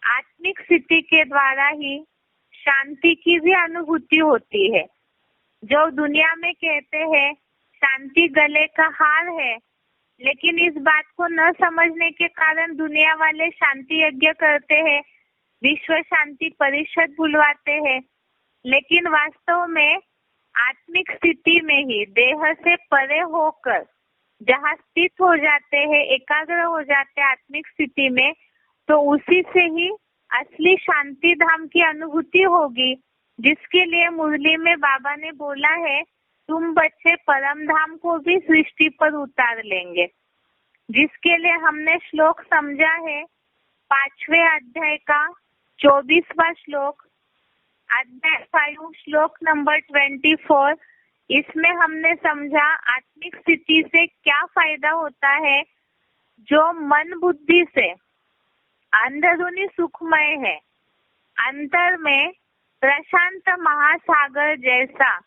आत्मिक स्थिति के द्वारा ही शांति की भी अनुभूति होती है। जो दुनिया में कहते हैं शांति गले का हार है, लेकिन इस बात को न समझने के कारण दुनिया वाले शांति यज्ञ करते हैं, विश्व शांति परिषद बुलवाते हैं। लेकिन वास्तव में आत्मिक स्थिति में ही देह से परे होकर जहाँ स्थित हो जाते हैं, एकाग्र हो जाते हैं आत्मिक स्थिति में, तो उसी से ही असली शांति धाम की अनुभूति होगी, जिसके लिए मुरली में बाबा ने बोला है तुम बच्चे परम धाम को भी सृष्टि पर उतार लेंगे। जिसके लिए हमने श्लोक समझा है 5वें अध्याय का 24वां श्लोक, अध्याय 5 श्लोक नंबर 24। इसमें हमने समझा आत्मिक स्थिति से क्या फायदा होता है। जो मन बुद्धि से अंदरूनी सुखमय है, अंतर में प्रशांत महासागर जैसा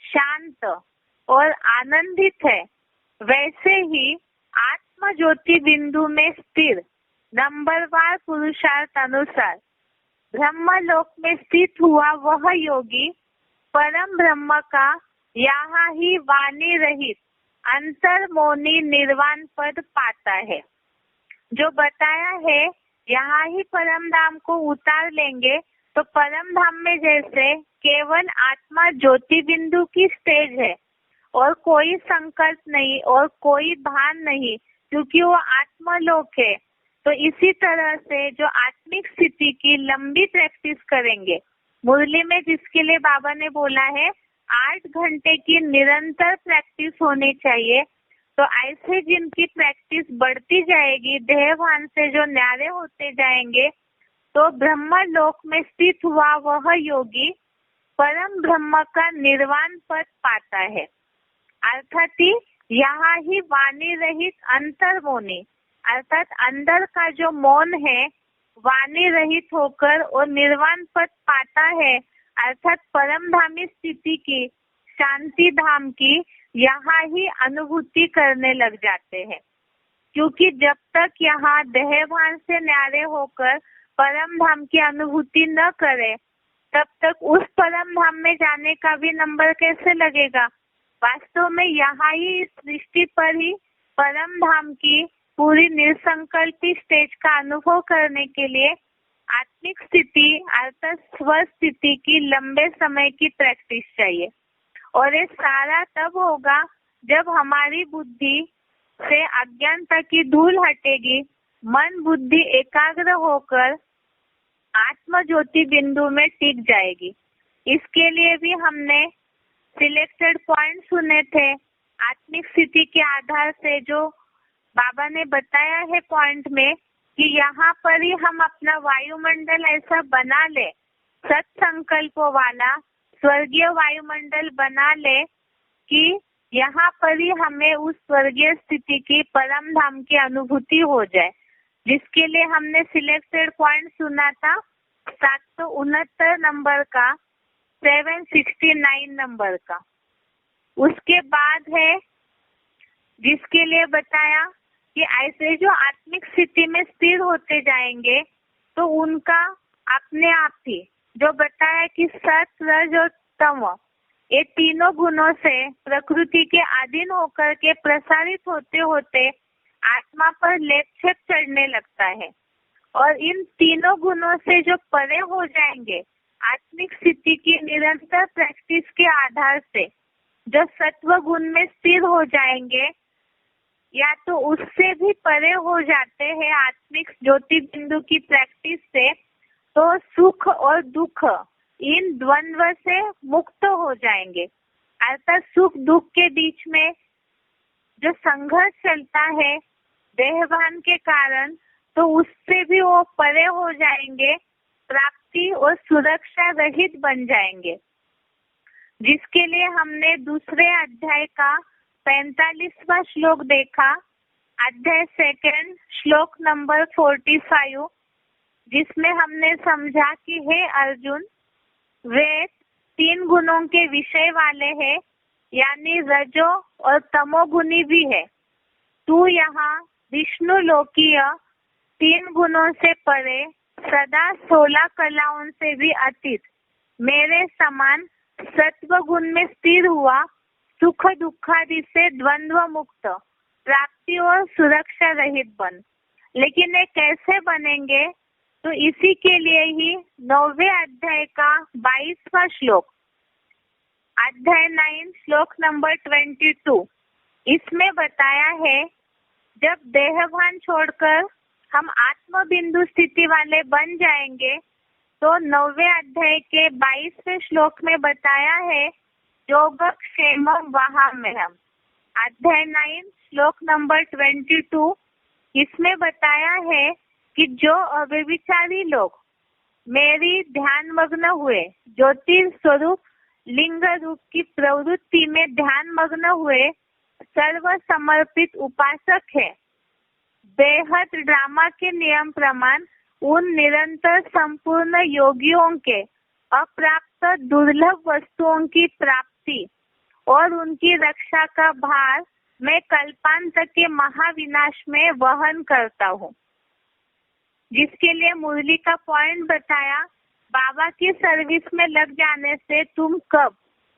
शांत और आनंदित है, वैसे ही आत्म ज्योति बिंदु में स्थिर नंबरवार पुरुषार्थ अनुसार ब्रह्म लोक में स्थित हुआ वह योगी परम ब्रह्म का यहाँ ही वाणी रहित अंतर्मोनी निर्वाण पद पाता है। जो बताया है यहाँ ही परम धाम को उतार लेंगे तो परम धाम में जैसे केवल आत्मा ज्योति बिंदु की स्टेज है और कोई संकल्प नहीं और कोई भान नहीं, क्योंकि वो आत्मलोक है। तो इसी तरह से जो आत्मिक स्थिति की लंबी प्रैक्टिस करेंगे, मुरली में जिसके लिए बाबा ने बोला है 8 घंटे की निरंतर प्रैक्टिस होनी चाहिए, तो ऐसे जिनकी प्रैक्टिस बढ़ती जाएगी, देहभान से जो न्यारे होते जाएंगे, तो ब्रह्म लोक में स्थित हुआ वह योगी परम ब्रह्म का निर्वाण पद पाता है। अर्थात यहाँ ही वाणी रहित अंतर्मोनी, अर्थात अंदर का जो मौन है वाणी रहित होकर और निर्वाण पद पाता है, अर्थात परम धामी स्थिति की, शांति धाम की यहाँ ही अनुभूति करने लग जाते हैं। क्योंकि जब तक यहाँ देहभान से न्यारे होकर परम धाम की अनुभूति न करे, तब तक उस परम धाम में जाने का भी नंबर कैसे लगेगा। वास्तव में यहाँ ही इस सृष्टि पर ही परम धाम की पूरी निसंकल्पी स्टेज का अनुभव करने के लिए आत्मिक स्थिति अर्थात स्व स्थिति की लंबे समय की प्रैक्टिस चाहिए। और ये सारा तब होगा जब हमारी बुद्धि से अज्ञानता की धूल हटेगी, मन बुद्धि एकाग्र होकर आत्म ज्योति बिंदु में टिक जाएगी। इसके लिए भी हमने सिलेक्टेड पॉइंट सुने थे। आत्मिक स्थिति के आधार से जो बाबा ने बताया है पॉइंट में कि यहाँ पर ही हम अपना वायुमंडल ऐसा बना ले, सत्संकल्प वाला स्वर्गीय वायुमंडल बना ले कि यहाँ पर ही हमें उस स्वर्गीय स्थिति की परम धाम की अनुभूति हो जाए। जिसके लिए हमने सिलेक्टेड पॉइंट सुना था 769 नंबर का, 769 नंबर का। उसके बाद है जिसके लिए बताया कि ऐसे जो आत्मिक स्थिति में स्थिर होते जाएंगे तो उनका अपने आप ही जो बताया कि सत रज और तम, ये तीनों गुणों से प्रकृति के अधीन होकर के प्रसारित होते होते आत्मा पर लेप छेप चढ़ने लगता है। और इन तीनों गुणों से जो परे हो जाएंगे, आत्मिक स्थिति की निरंतर प्रैक्टिस के आधार से जो सत्व गुण में स्थिर हो जाएंगे या तो उससे भी परे हो जाते हैं आत्मिक ज्योति बिंदु की प्रैक्टिस से, तो सुख और दुख इन द्वंद्व से मुक्त हो जाएंगे। अर्थात सुख दुख के बीच में जो संघर्ष चलता है देहभान के कारण, तो उससे भी वो परे हो जाएंगे, प्राप्ति और सुरक्षा रहित बन जाएंगे। जिसके लिए हमने दूसरे अध्याय का 45वां श्लोक देखा, अध्याय 2 श्लोक नंबर 45, जिसमें हमने समझा कि हे अर्जुन, वेद 3 गुणों के विषय वाले हैं, यानी रजो और तमोगुणी भी है। तू यहाँ विष्णु लोकीय 3 गुणों से परे, सदा 16 कलाओं से भी अतीत मेरे समान सत्व गुण में स्थिर हुआ, सुख दुखादि से द्वंद्व मुक्त, प्राप्ति और सुरक्षा रहित बन। लेकिन ये कैसे बनेंगे? तो इसी के लिए ही 9वें अध्याय का 22वां श्लोक, अध्याय 9 श्लोक नंबर 22, इसमें बताया है जब देहभान छोड़कर हम आत्म बिंदु स्थिति वाले बन जाएंगे, तो 9वें अध्याय के 22वें श्लोक में बताया है योगक्षेम वहाम्यहम्। अध्याय 9 श्लोक नंबर 22, इसमें बताया है कि जो अव्यभिचारी लोग मेरी ध्यान मग्न हुए, ज्योतिष स्वरूप लिंग रूप की प्रवृत्ति में ध्यान मग्न हुए सर्व समर्पित उपासक है, बेहद ड्रामा के नियम प्रमाण उन निरंतर संपूर्ण योगियों के अप्राप्त दुर्लभ वस्तुओं की प्राप्ति और उनकी रक्षा का भार मैं कल्पांत के महाविनाश में वहन करता हूँ। जिसके लिए मुरली का पॉइंट बताया, बाबा की सर्विस में लग जाने से तुम कब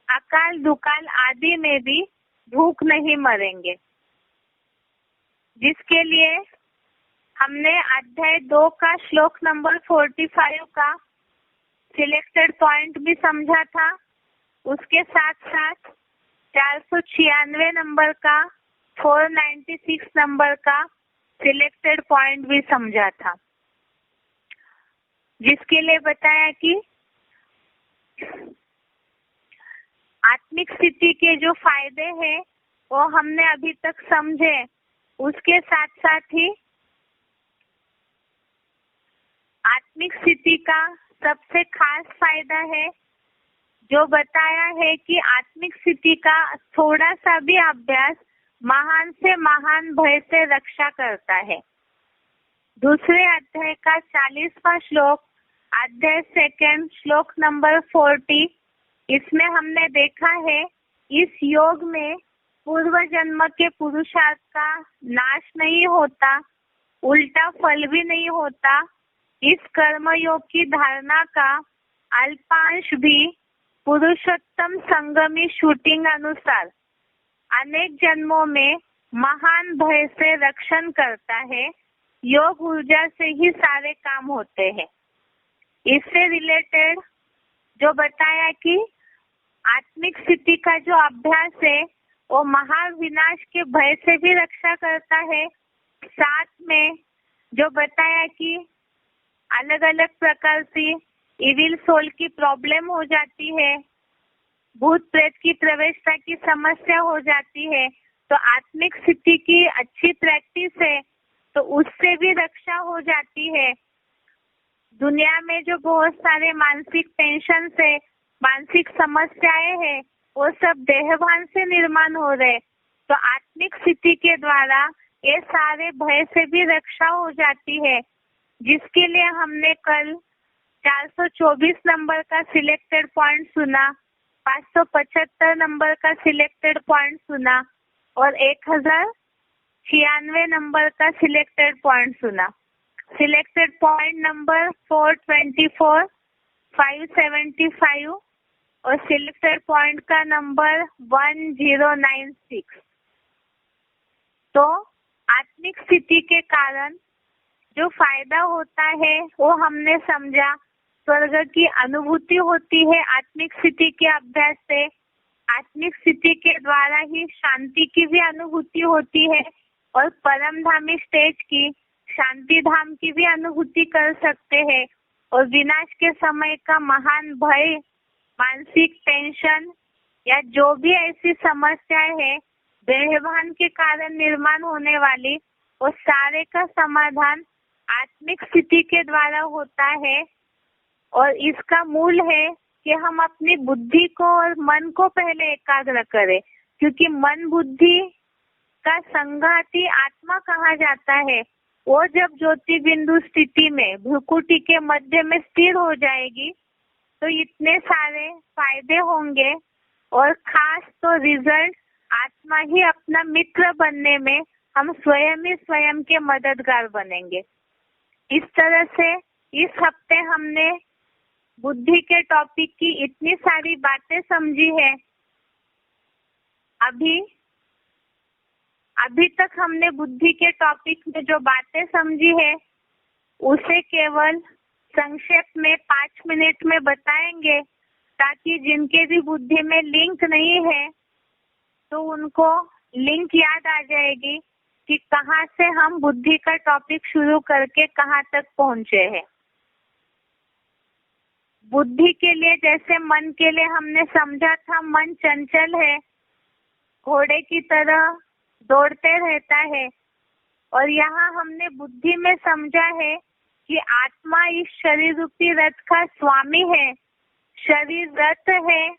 अकाल दुकाल आदि में भी भूख नहीं मरेंगे, जिसके लिए हमने अध्याय 2 का श्लोक नंबर 45 का सिलेक्टेड पॉइंट भी समझा था। उसके साथ साथ 496 नंबर का 496 नंबर का सिलेक्टेड पॉइंट भी समझा था, जिसके लिए बताया कि आत्मिक स्थिति के जो फायदे हैं वो हमने अभी तक समझे। उसके साथ साथ ही आत्मिक स्थिति का सबसे खास फायदा है जो बताया है कि आत्मिक स्थिति का थोड़ा सा भी अभ्यास महान से महान भय से रक्षा करता है। दूसरे अध्याय का 40वां श्लोक, अध्याय 2 श्लोक नंबर 40, इसमें हमने देखा है इस योग में पूर्व जन्म के पुरुषार्थ का नाश नहीं होता, उल्टा फल भी नहीं होता। इस कर्म योग की धारणा का अल्पांश भी पुरुषोत्तम संगमी शूटिंग अनुसार अनेक जन्मों में महान भय से रक्षण करता है। योग ऊर्जा से ही सारे काम होते हैं। इससे रिलेटेड जो बताया कि आत्मिक स्थिति का जो अभ्यास है वो महाविनाश के भय से भी रक्षा करता है। साथ में जो बताया कि अलग अलग प्रकार से इविल सोल की प्रॉब्लम हो जाती है, भूत प्रेत की प्रवेशता की समस्या हो जाती है, तो आत्मिक स्थिति की अच्छी प्रैक्टिस है तो उससे भी रक्षा हो जाती है। दुनिया में जो बहुत सारे मानसिक टेंशन से, मानसिक समस्याएं हैं, वो सब देहभान से निर्माण हो रहे, तो आत्मिक स्थिति के द्वारा ये सारे भय से भी रक्षा हो जाती है। जिसके लिए हमने कल 424 नंबर का सिलेक्टेड पॉइंट सुना, 575 नंबर का सिलेक्टेड पॉइंट सुना और 1096 नंबर का सिलेक्टेड पॉइंट सुना। सिलेक्टेड पॉइंट नंबर 424, 575 और सिलेक्टेड पॉइंट का नंबर 1096। तो आत्मिक स्थिति के कारण जो फायदा होता है वो हमने समझा। स्वर्ग की अनुभूति होती है आत्मिक स्थिति के अभ्यास से। आत्मिक स्थिति के द्वारा ही शांति की भी अनुभूति होती है और परमधामी स्टेज की, शांति धाम की भी अनुभूति कर सकते हैं। और विनाश के समय का महान भय, मानसिक टेंशन या जो भी ऐसी समस्याएं है देहभान के कारण निर्माण होने वाली, वो सारे का समाधान आत्मिक स्थिति के द्वारा होता है। और इसका मूल है कि हम अपनी बुद्धि को और मन को पहले एकाग्र करें, क्योंकि मन बुद्धि का संघाती आत्मा कहा जाता है। वो जब ज्योति बिंदु स्थिति में भ्रुकुटी के मध्य में स्थिर हो जाएगी तो इतने सारे फायदे होंगे और खास तो रिजल्ट आत्मा ही अपना मित्र बनने में हम स्वयं ही स्वयं के मददगार बनेंगे। इस तरह से इस हफ्ते हमने बुद्धि के टॉपिक की इतनी सारी बातें समझी है। अभी तक हमने बुद्धि के टॉपिक में जो बातें समझी है उसे केवल संक्षेप में 5 मिनट में बताएंगे, ताकि जिनके भी बुद्धि में लिंक नहीं है तो उनको लिंक याद आ जाएगी कि कहाँ से हम बुद्धि का टॉपिक शुरू करके कहाँ तक पहुँचे हैं। बुद्धि के लिए, जैसे मन के लिए हमने समझा था, मन चंचल है, घोड़े की तरह दौड़ते रहता है। और यहाँ हमने बुद्धि में समझा है कि आत्मा इस शरीर रूपी रथ का स्वामी है। शरीर रथ है,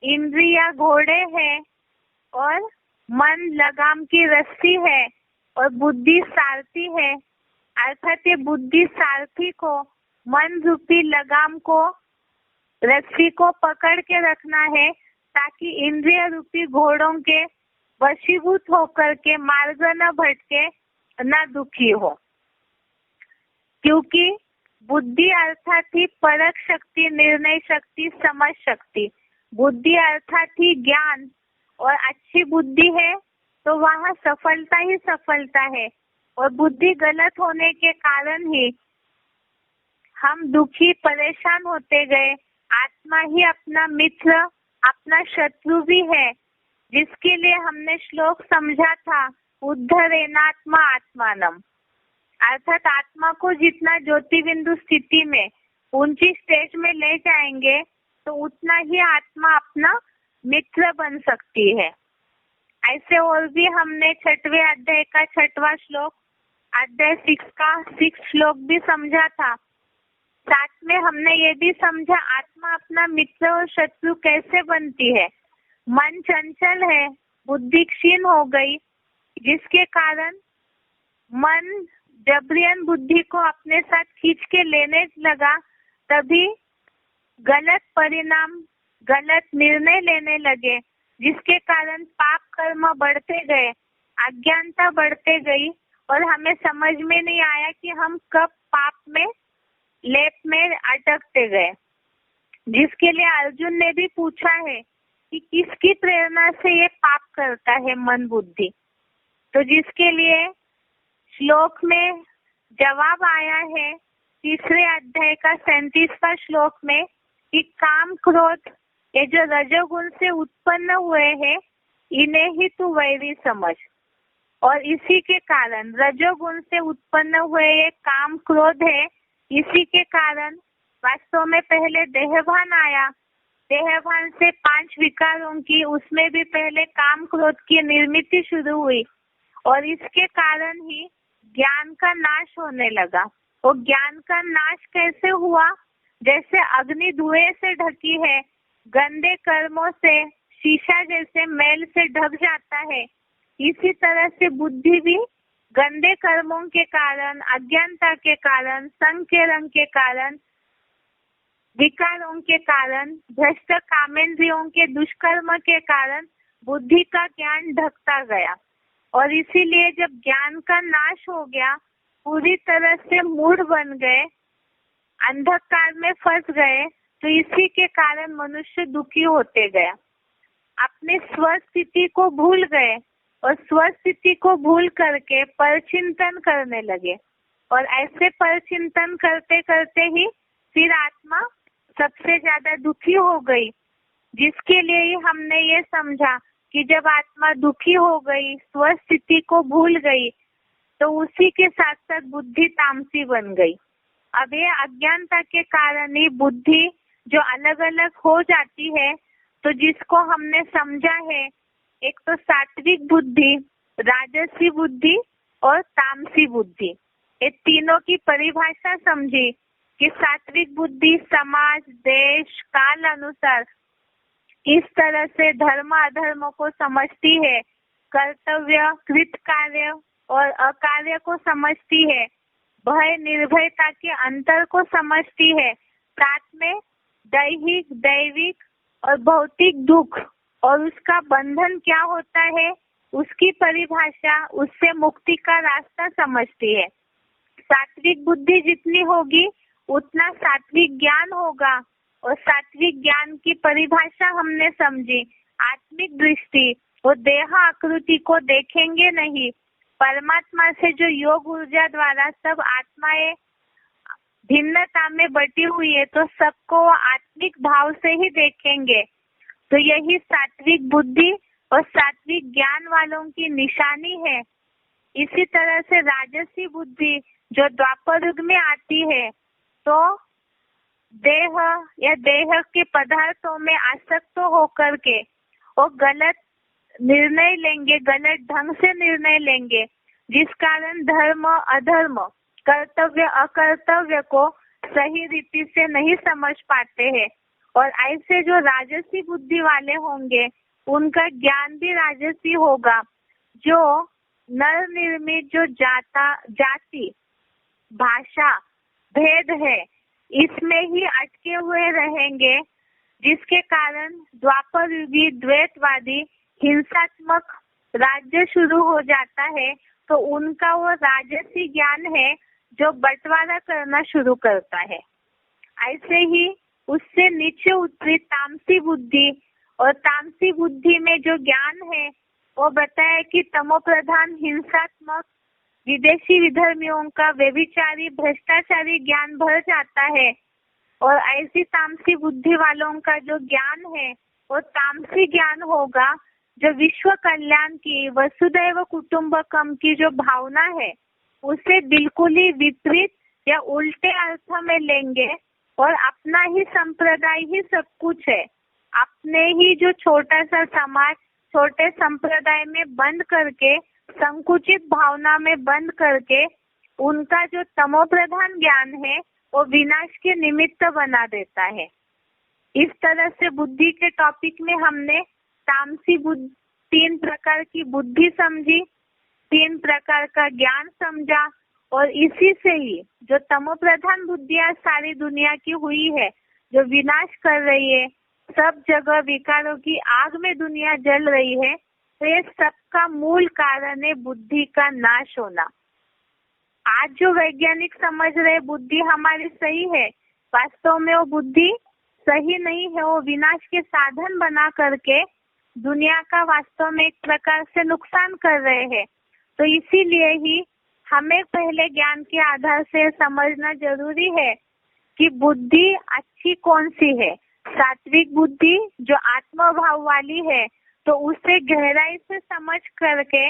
इंद्रिया घोड़े है और मन लगाम की रस्सी है और बुद्धि सारथी है। अर्थात ये बुद्धि सारथी को, मन रूपी लगाम को, रस्सी को पकड़ के रखना है, ताकि इंद्रिय रूपी घोड़ों के वशीभूत होकर के मार्ग न भटके, न दुखी हो। क्योंकि बुद्धि अर्थात ही परख शक्ति, निर्णय शक्ति, समझ शक्ति, बुद्धि अर्थात ही ज्ञान और अच्छी बुद्धि है तो वहाँ सफलता ही सफलता है। और बुद्धि गलत होने के कारण ही हम दुखी परेशान होते गए। आत्मा ही अपना मित्र, अपना शत्रु भी है, जिसके लिए हमने श्लोक समझा था, उद्धरेणात्मा आत्मानम। अर्थात आत्मा को जितना ज्योति बिंदु स्थिति में ऊंची स्टेज में ले जाएंगे तो उतना ही आत्मा अपना मित्र बन सकती है। ऐसे और भी हमने 6वें अध्याय का 6वां श्लोक, अध्याय 6 का 6 श्लोक भी समझा था। साथ में हमने ये भी समझा आत्मा अपना मित्र और शत्रु कैसे बनती है। मन चंचल है, बुद्धि क्षीण हो गई, जिसके कारण मन जबरियन बुद्धि को अपने साथ खींच के लेने लगा, तभी गलत परिणाम, गलत निर्णय लेने लगे, जिसके कारण पाप कर्म बढ़ते गए, अज्ञानता बढ़ते गई और हमें समझ में नहीं आया कि हम कब पाप में लेप में अटकते गए। जिसके लिए अर्जुन ने भी पूछा है कि किसकी प्रेरणा से ये पाप करता है मन बुद्धि। तो जिसके लिए श्लोक में जवाब आया है 3रे अध्याय का 37वां श्लोक में कि काम क्रोध ये जो रजोगुण से उत्पन्न हुए हैं, इन्हें ही तू वैरी समझ। और इसी के कारण रजोगुण से उत्पन्न हुए ये काम क्रोध है, इसी के कारण वास्तव में पहले देहभान आया। देहभान से 5 विकारों की, उसमें भी पहले काम क्रोध की निर्मिति शुरू हुई और इसके कारण ही ज्ञान का नाश होने लगा। और ज्ञान का नाश कैसे हुआ? जैसे अग्नि धुएं से ढकी है, गंदे कर्मों से शीशा जैसे मैल से ढक जाता है, इसी तरह से बुद्धि भी गंदे कर्मों के कारण, अज्ञानता के कारण, संग के रंग के कारण, विकारों के कारण, भ्रष्ट कामेंद्रियों के दुष्कर्म के कारण बुद्धि का ज्ञान ढकता गया। और इसीलिए जब ज्ञान का नाश हो गया, पूरी तरह से मूढ़ बन गए, अंधकार में फंस गए, तो इसी के कारण मनुष्य दुखी होते गया, अपने स्वस्थिति को भूल गए और स्वस्थिति को भूल करके परचिंतन करने लगे। और ऐसे परचिंतन करते करते ही फिर आत्मा सबसे ज्यादा दुखी हो गई। जिसके लिए ही हमने ये समझा कि जब आत्मा दुखी हो गई, स्वस्थिति को भूल गई, तो उसी के साथ साथ बुद्धि तामसी बन गई। अब ये अज्ञानता के कारण ही बुद्धि जो अलग अलग हो जाती है, तो जिसको हमने समझा है, एक तो सात्विक बुद्धि, राजसी बुद्धि और तामसी बुद्धि, ये तीनों की परिभाषा समझी कि सात्विक बुद्धि समाज, देश, काल अनुसार इस तरह से धर्म अधर्म को समझती है, कर्तव्य, कृत कार्य और अकार्य को समझती है, भय निर्भयता के अंतर को समझती है, साथ में दैहिक, दैविक और भौतिक दुख और उसका बंधन क्या होता है, उसकी परिभाषा, उससे मुक्ति का रास्ता समझती है। सात्विक बुद्धि जितनी होगी उतना सात्विक ज्ञान होगा और सात्विक ज्ञान की परिभाषा हमने समझी, आत्मिक दृष्टि, वो देह आकृति को देखेंगे नहीं, परमात्मा से जो योग ऊर्जा द्वारा सब आत्माएं भिन्नता में बटी हुई है, तो सबको आत्मिक भाव से ही देखेंगे। तो यही सात्विक बुद्धि और सात्विक ज्ञान वालों की निशानी है। इसी तरह से राजसी बुद्धि जो द्वापर युग में आती है, तो देह या देह के पदार्थों में आसक्त होकर के वो गलत निर्णय लेंगे, गलत ढंग से निर्णय लेंगे, जिस कारण धर्म अधर्म, कर्तव्य अकर्तव्य को सही रीति से नहीं समझ पाते हैं। और ऐसे जो राजसी बुद्धि वाले होंगे उनका ज्ञान भी राजसी होगा, जो नर निर्मित जो जाति, भाषा, भेद है, इसमें ही अटके हुए रहेंगे, जिसके कारण द्वापर युगी द्वैतवादी हिंसात्मक राज्य शुरू हो जाता है। तो उनका वो राजसी ज्ञान है जो बंटवारा करना शुरू करता है। ऐसे ही उससे नीचे उतरी तामसी बुद्धि, और तामसी बुद्धि में जो ज्ञान है वो बताया कि तमोप्रधान हिंसात्मक विदेशी विधर्मियों का व्यभिचारी भ्रष्टाचारी ज्ञान भर जाता है, और ऐसी तामसी बुद्धि वालों का जो ज्ञान है वो तामसी ज्ञान होगा जो विश्व कल्याण की वसुदैव कुटुंबकम की जो भावना है उसे बिल्कुल ही विपरीत या उल्टे अर्थ में लेंगे, और अपना ही संप्रदाय ही सब कुछ है, अपने ही जो छोटा सा समाज छोटे संप्रदाय में बंद करके संकुचित भावना में बंद करके उनका जो तमोप्रधान ज्ञान है वो विनाश के निमित्त बना देता है। इस तरह से बुद्धि के टॉपिक में हमने तामसी बुद्धि, 3 प्रकार की बुद्धि समझी, 3 प्रकार का ज्ञान समझा, और इसी से ही जो तमोप्रधान बुद्धियां सारी दुनिया की हुई है, जो विनाश कर रही है, सब जगह विकारों की आग में दुनिया जल रही है, तो ये सबका मूल कारण है बुद्धि का नाश होना। आज जो वैज्ञानिक समझ रहे बुद्धि हमारी सही है, वास्तव में वो बुद्धि सही नहीं है, वो विनाश के साधन बना करके दुनिया का वास्तव में एक प्रकार से नुकसान कर रहे हैं। तो इसीलिए ही हमें पहले ज्ञान के आधार से समझना जरूरी है कि बुद्धि अच्छी कौन सी है। सात्विक बुद्धि जो आत्मभाव वाली है, तो उसे गहराई से समझ करके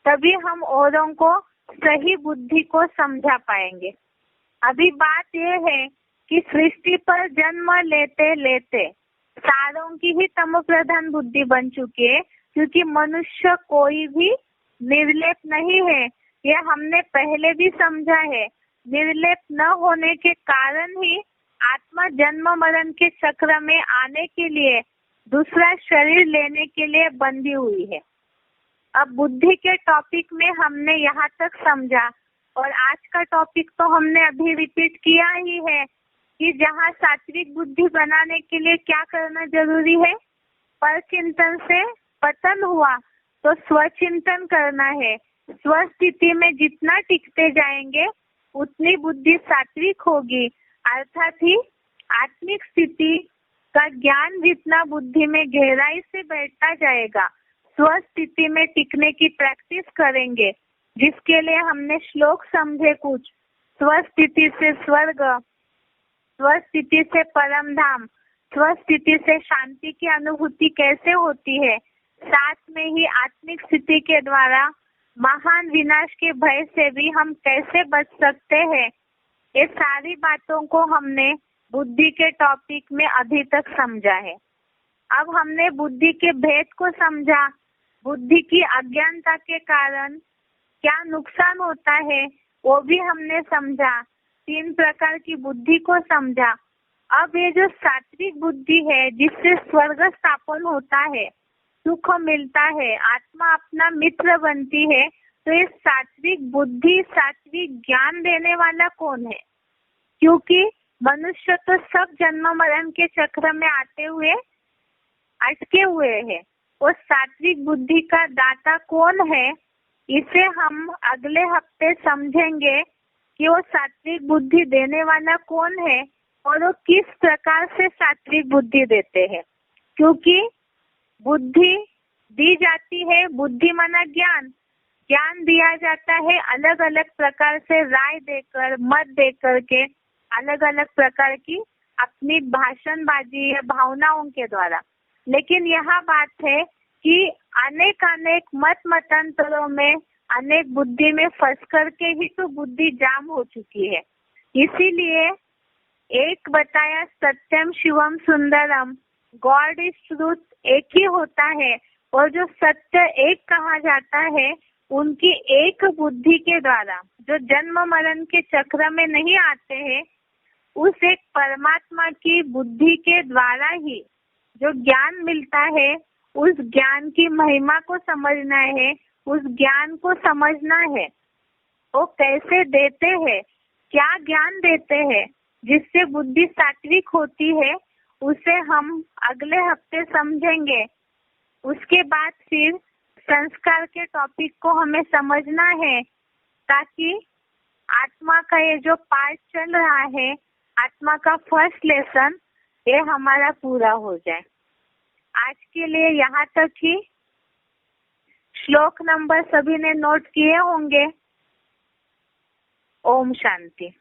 तभी हम औरों को सही बुद्धि को समझा पाएंगे। अभी बात यह है कि सृष्टि पर जन्म लेते लेते सारों की ही तमोप्रधान बुद्धि बन चुकी है, क्योंकि मनुष्य कोई भी निर्लेप नहीं है। यह हमने पहले भी समझा है। निर्लेप न होने के कारण ही आत्मा जन्म मरण के चक्र में आने के लिए दूसरा शरीर लेने के लिए बंधी हुई है। अब बुद्धि के टॉपिक में हमने यहाँ तक समझा, और आज का टॉपिक तो हमने अभी रिपीट किया ही है कि जहाँ सात्विक बुद्धि बनाने के लिए क्या करना जरूरी है। पर चिंतन से पतन हुआ तो स्वचिंतन करना है। स्वस्थिति में जितना टिकते जाएंगे उतनी बुद्धि सात्विक होगी, अर्थात ही आत्मिक स्थिति का ज्ञान जितना बुद्धि में गहराई से बैठता जाएगा, स्वस्थिति में टिकने की प्रैक्टिस करेंगे, जिसके लिए हमने श्लोक समझे कुछ। स्वस्थिति से स्वर्ग, स्वस्थिति से परम धाम, स्वस्थिति से शांति की अनुभूति कैसे होती है, साथ में ही आत्मिक स्थिति के द्वारा महान विनाश के भय से भी हम कैसे बच सकते हैं, ये सारी बातों को हमने बुद्धि के टॉपिक में अभी तक समझा है। अब हमने बुद्धि के भेद को समझा, बुद्धि की अज्ञानता के कारण क्या नुकसान होता है वो भी हमने समझा, 3 प्रकार की बुद्धि को समझा। अब ये जो सात्विक बुद्धि है जिससे स्वर्ग स्थापन होता है, सुख मिलता है, आत्मा अपना मित्र बनती है, तो ये सात्विक बुद्धि सात्विक ज्ञान देने वाला कौन है? क्योंकि मनुष्य तो सब जन्म मरण के चक्र में आते हुए अटके हुए हैं। वो सात्विक बुद्धि का दाता कौन है, इसे हम अगले हफ्ते समझेंगे कि वो सात्विक बुद्धि देने वाला कौन है और वो किस प्रकार से सात्विक बुद्धि देते हैं। क्योंकि बुद्धि दी जाती है, बुद्धि माना ज्ञान, ज्ञान दिया जाता है अलग अलग प्रकार से, राय देकर, मत देकर के, अलग अलग प्रकार की अपनी भाषणबाजी या भावनाओं के द्वारा। लेकिन यह बात है कि अनेक मत मतांतरों में, अनेक बुद्धि में फंस करके ही तो बुद्धि जाम हो चुकी है। इसीलिए एक बताया सत्यम शिवम सुंदरम, गॉड इज ट्रूथ, एक ही होता है, और जो सत्य एक कहा जाता है उनकी एक बुद्धि के द्वारा, जो जन्म मरण के चक्र में नहीं आते हैं, उस एक परमात्मा की बुद्धि के द्वारा ही जो ज्ञान मिलता है, उस ज्ञान की महिमा को समझना है, उस ज्ञान को समझना है। वो कैसे देते हैं, क्या ज्ञान देते हैं जिससे बुद्धि सात्विक होती है, उसे हम अगले हफ्ते समझेंगे। उसके बाद फिर संस्कार के टॉपिक को हमें समझना है, ताकि आत्मा का ये जो पार्ट चल रहा है, आत्मा का फर्स्ट लेसन, ये हमारा पूरा हो जाए। आज के लिए यहाँ तक ही। श्लोक नंबर सभी ने नोट किए होंगे। ओम शांति।